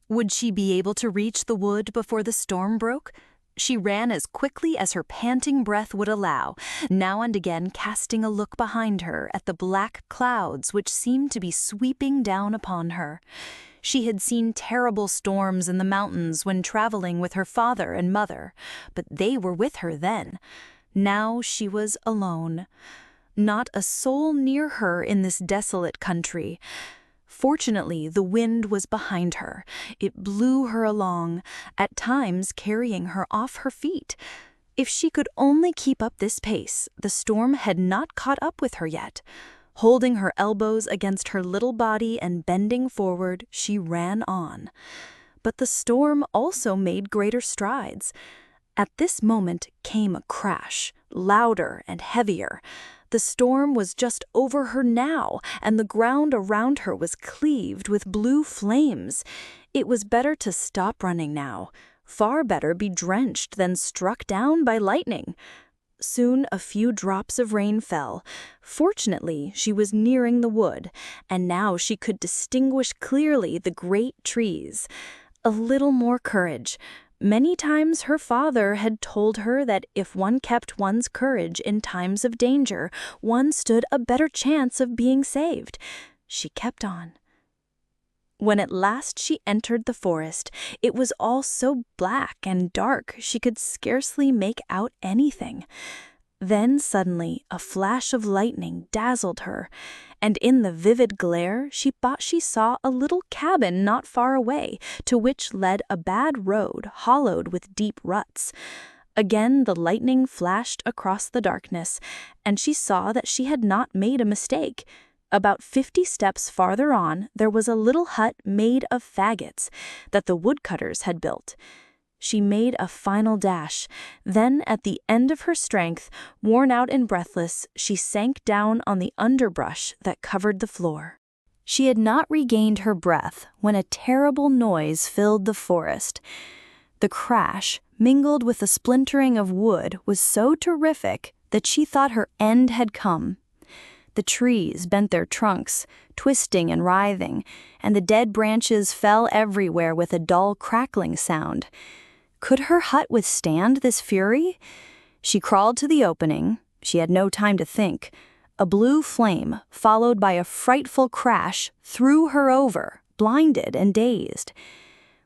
Would she be able to reach the wood before the storm broke? She ran as quickly as her panting breath would allow, now and again casting a look behind her at the black clouds which seemed to be sweeping down upon her. She had seen terrible storms in the mountains when traveling with her father and mother, but they were with her then. Now she was alone. Not a soul near her in this desolate country. Fortunately, the wind was behind her. It blew her along, at times carrying her off her feet. If she could only keep up this pace, the storm had not caught up with her yet. Holding her elbows against her little body and bending forward, she ran on. But the storm also made greater strides. At this moment came a crash, louder and heavier. The storm was just over her now, and the ground around her was cleaved with blue flames. It was better to stop running now. Far better be drenched than struck down by lightning. Soon a few drops of rain fell. Fortunately, she was nearing the wood, and now she could distinguish clearly the great trees. A little more courage. Many times her father had told her that if one kept one's courage in times of danger, one stood a better chance of being saved. She kept on. When at last she entered the forest, it was all so black and dark she could scarcely make out anything. Then suddenly a flash of lightning dazzled her, and in the vivid glare she thought she saw a little cabin not far away, to which led a bad road hollowed with deep ruts. Again the lightning flashed across the darkness, and she saw that she had not made a mistake. About 50 steps farther on, there was a little hut made of faggots that the woodcutters had built. She made a final dash. Then, at the end of her strength, worn out and breathless, she sank down on the underbrush that covered the floor. She had not regained her breath when a terrible noise filled the forest. The crash, mingled with the splintering of wood, was so terrific that she thought her end had come. The trees bent their trunks, twisting and writhing, and the dead branches fell everywhere with a dull crackling sound. Could her hut withstand this fury? She crawled to the opening. She had no time to think. A blue flame, followed by a frightful crash, threw her over, blinded and dazed.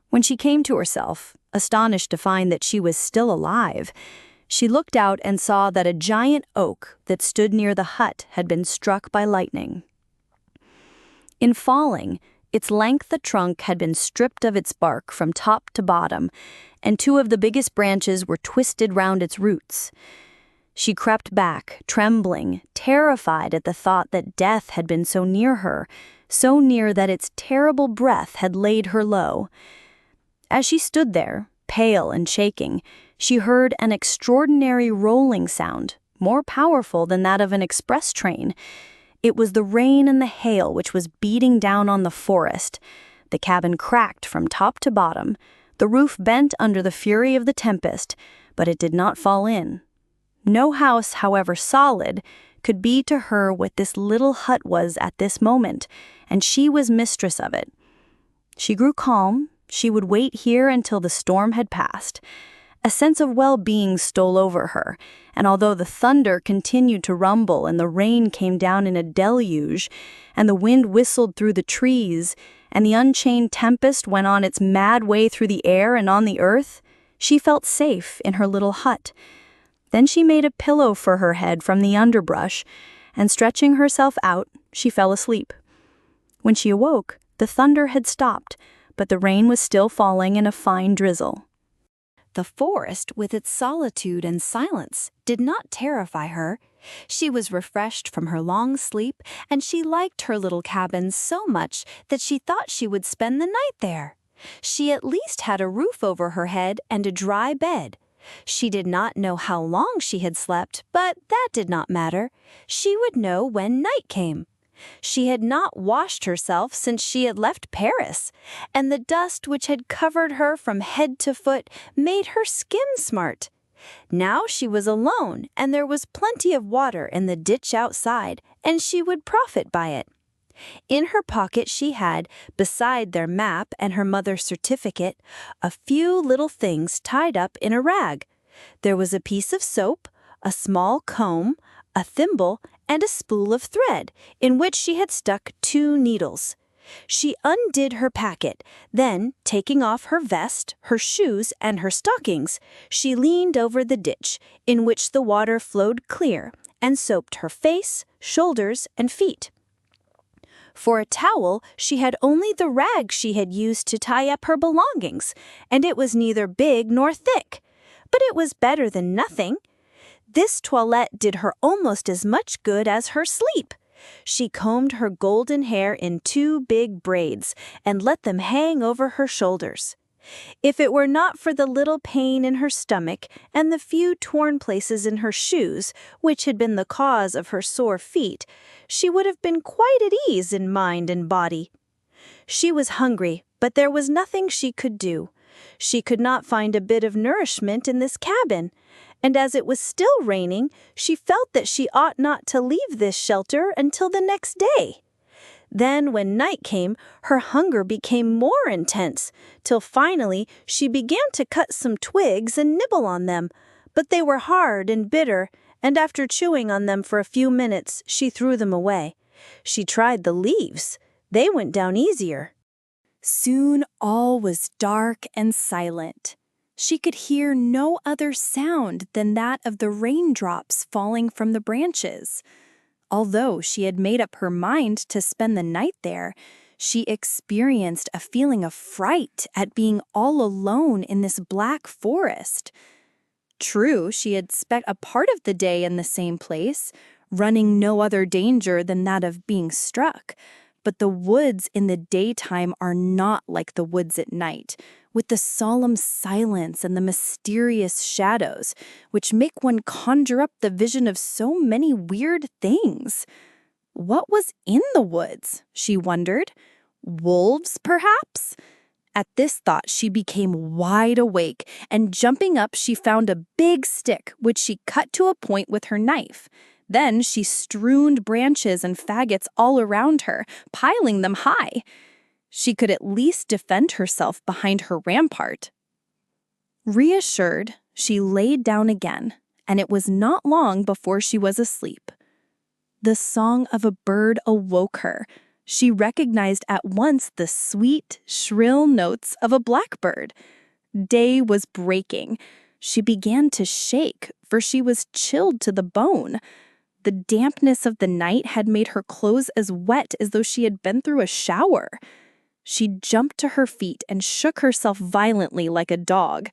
When she came to herself, astonished to find that she was still alive, she looked out and saw that a giant oak that stood near the hut had been struck by lightning. In falling, its length the trunk had been stripped of its bark from top to bottom, and 2 of the biggest branches were twisted round its roots. She crept back, trembling, terrified at the thought that death had been so near her, so near that its terrible breath had laid her low. As she stood there, pale and shaking, she heard an extraordinary rolling sound, more powerful than that of an express train. It was the rain and the hail which was beating down on the forest. The cabin cracked from top to bottom. The roof bent under the fury of the tempest, but it did not fall in. No house, however solid, could be to her what this little hut was at this moment, and she was mistress of it. She grew calm. She would wait here until the storm had passed. A sense of well-being stole over her, and although the thunder continued to rumble and the rain came down in a deluge, and the wind whistled through the trees, and the unchained tempest went on its mad way through the air and on the earth, she felt safe in her little hut. Then she made a pillow for her head from the underbrush, and stretching herself out, she fell asleep. When she awoke, the thunder had stopped, but the rain was still falling in a fine drizzle. The forest, with its solitude and silence, did not terrify her. She was refreshed from her long sleep, and she liked her little cabin so much that she thought she would spend the night there. She at least had a roof over her head and a dry bed. She did not know how long she had slept, but that did not matter. She would know when night came. She had not washed herself since she had left Paris, and the dust which had covered her from head to foot made her skin smart. Now she was alone, and there was plenty of water in the ditch outside, and she would profit by it. In her pocket she had, beside their map and her mother's certificate, a few little things tied up in a rag. There was a piece of soap, a small comb, a thimble, and a spool of thread, in which she had stuck 2 needles. She undid her packet, then, taking off her vest, her shoes, and her stockings, she leaned over the ditch, in which the water flowed clear, and soaped her face, shoulders, and feet. For a towel, she had only the rag she had used to tie up her belongings, and it was neither big nor thick. But it was better than nothing. This toilette did her almost as much good as her sleep. She combed her golden hair in 2 big braids and let them hang over her shoulders. If it were not for the little pain in her stomach and the few torn places in her shoes, which had been the cause of her sore feet, she would have been quite at ease in mind and body. She was hungry, but there was nothing she could do. She could not find a bit of nourishment in this cabin, and as it was still raining, she felt that she ought not to leave this shelter until the next day. Then, when night came, her hunger became more intense, till finally she began to cut some twigs and nibble on them. But they were hard and bitter, and after chewing on them for a few minutes, she threw them away. She tried the leaves. They went down easier. Soon all was dark and silent. She could hear no other sound than that of the raindrops falling from the branches. Although she had made up her mind to spend the night there, she experienced a feeling of fright at being all alone in this black forest. True, she had spent a part of the day in the same place, running no other danger than that of being struck. But the woods in the daytime are not like the woods at night, with the solemn silence and the mysterious shadows, which make one conjure up the vision of so many weird things. What was in the woods, she wondered? Wolves, perhaps? At this thought, she became wide awake, and jumping up, she found a big stick, which she cut to a point with her knife. Then she strewned branches and faggots all around her, piling them high. She could at least defend herself behind her rampart. Reassured, she laid down again, and it was not long before she was asleep. The song of a bird awoke her. She recognized at once the sweet, shrill notes of a blackbird. Day was breaking. She began to shake, for she was chilled to the bone. The dampness of the night had made her clothes as wet as though she had been through a shower. She jumped to her feet and shook herself violently like a dog.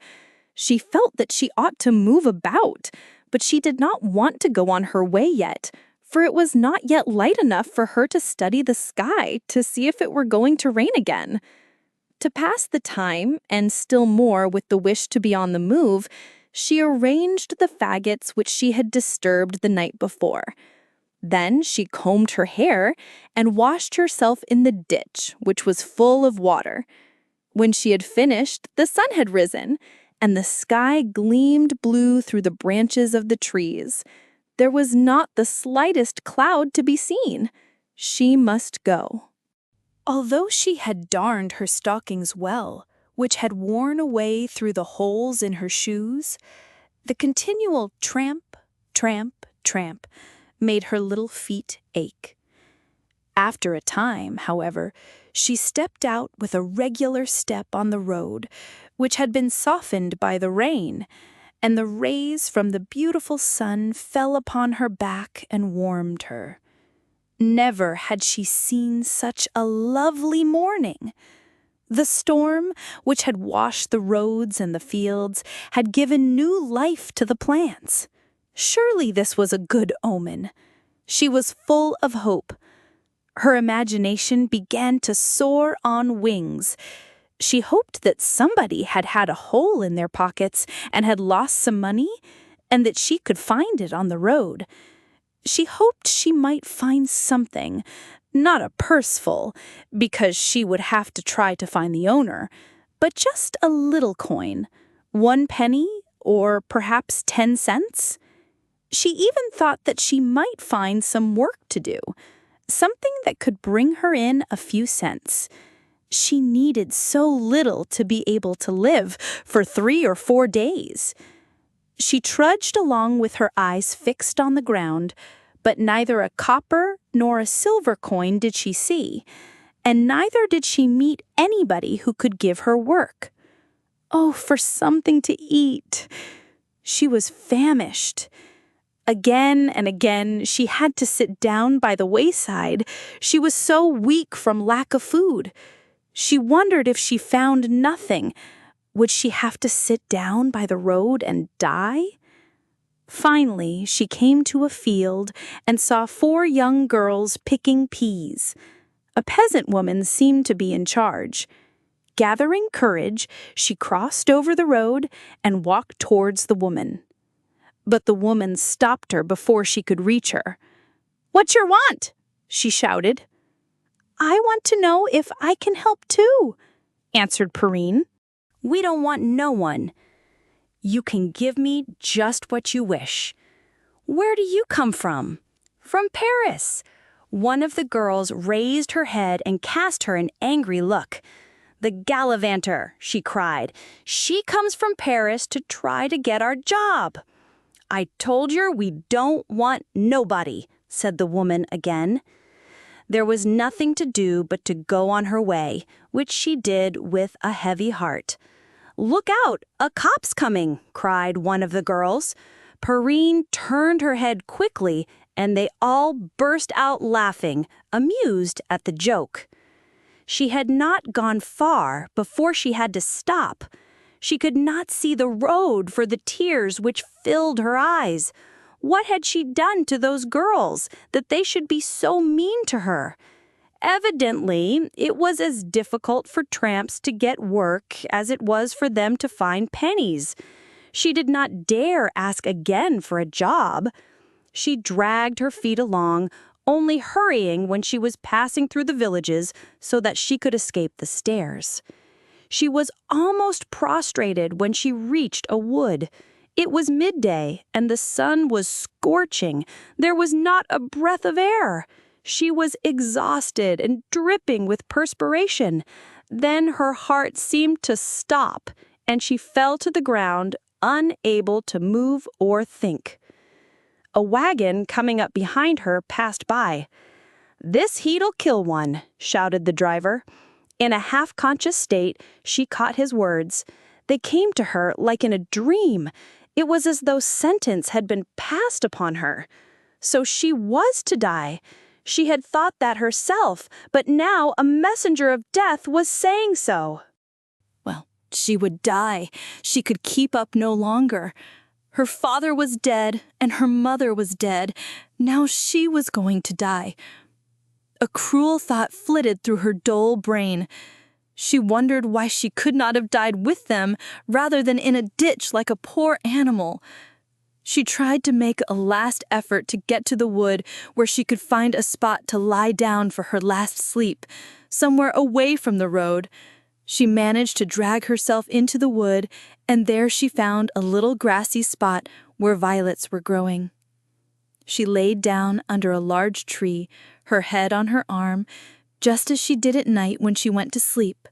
She felt that she ought to move about, but she did not want to go on her way yet, for it was not yet light enough for her to study the sky to see if it were going to rain again. To pass the time, and still more with the wish to be on the move, she arranged the faggots which she had disturbed the night before. Then she combed her hair and washed herself in the ditch, which was full of water. When she had finished, the sun had risen, and the sky gleamed blue through the branches of the trees. There was not the slightest cloud to be seen. She must go. Although she had darned her stockings well, which had worn away through the holes in her shoes, the continual tramp, tramp, tramp made her little feet ache. After a time, however, she stepped out with a regular step on the road, which had been softened by the rain, and the rays from the beautiful sun fell upon her back and warmed her. Never had she seen such a lovely morning. The storm, which had washed the roads and the fields, had given new life to the plants. Surely this was a good omen. She was full of hope. Her imagination began to soar on wings. She hoped that somebody had had a hole in their pockets and had lost some money, and that she could find it on the road. She hoped she might find something, not a purse full, because she would have to try to find the owner, but just a little coin, 1 penny or perhaps 10 cents. She even thought that she might find some work to do, something that could bring her in a few cents. She needed so little to be able to live for 3 or 4 days. She trudged along with her eyes fixed on the ground, but neither a copper nor a silver coin did she see, and neither did she meet anybody who could give her work. Oh, for something to eat! She was famished. Again and again she had to sit down by the wayside. She was so weak from lack of food. She wondered if she found nothing, would she have to sit down by the road and die? Finally, she came to a field and saw 4 young girls picking peas. A peasant woman seemed to be in charge. Gathering courage, she crossed over the road and walked towards the woman. But the woman stopped her before she could reach her. "What's your want?" she shouted. "I want to know if I can help too," answered Perrine. "We don't want no one. You can give me just what you wish. Where do you come from?" "From Paris." One of the girls raised her head and cast her an angry look. "The gallivanter," she cried. "She comes from Paris to try to get our job." "I told you we don't want nobody," said the woman again. There was nothing to do but to go on her way, which she did with a heavy heart. "Look out, a cop's coming," cried one of the girls. Perrine turned her head quickly, and they all burst out laughing, amused at the joke. She had not gone far before she had to stop. She could not see the road for the tears which filled her eyes. What had she done to those girls that they should be so mean to her? Evidently, it was as difficult for tramps to get work as it was for them to find pennies. She did not dare ask again for a job. She dragged her feet along, only hurrying when she was passing through the villages so that she could escape the stares. She was almost prostrated when she reached a wood. It was midday, and the sun was scorching. There was not a breath of air. She was exhausted and dripping with perspiration. Then her heart seemed to stop, and she fell to the ground, unable to move or think. A wagon coming up behind her passed by. "This heat'll kill one," shouted the driver. In a half-conscious state, she caught his words. They came to her like in a dream. It was as though sentence had been passed upon her. So she was to die. She had thought that herself, but now a messenger of death was saying so. Well, she would die. She could keep up no longer. Her father was dead, and her mother was dead. Now she was going to die. A cruel thought flitted through her dull brain. She wondered why she could not have died with them rather than in a ditch like a poor animal. She tried to make a last effort to get to the wood where she could find a spot to lie down for her last sleep, somewhere away from the road. She managed to drag herself into the wood, and there she found a little grassy spot where violets were growing. She laid down under a large tree, her head on her arm, just as she did at night when she went to sleep.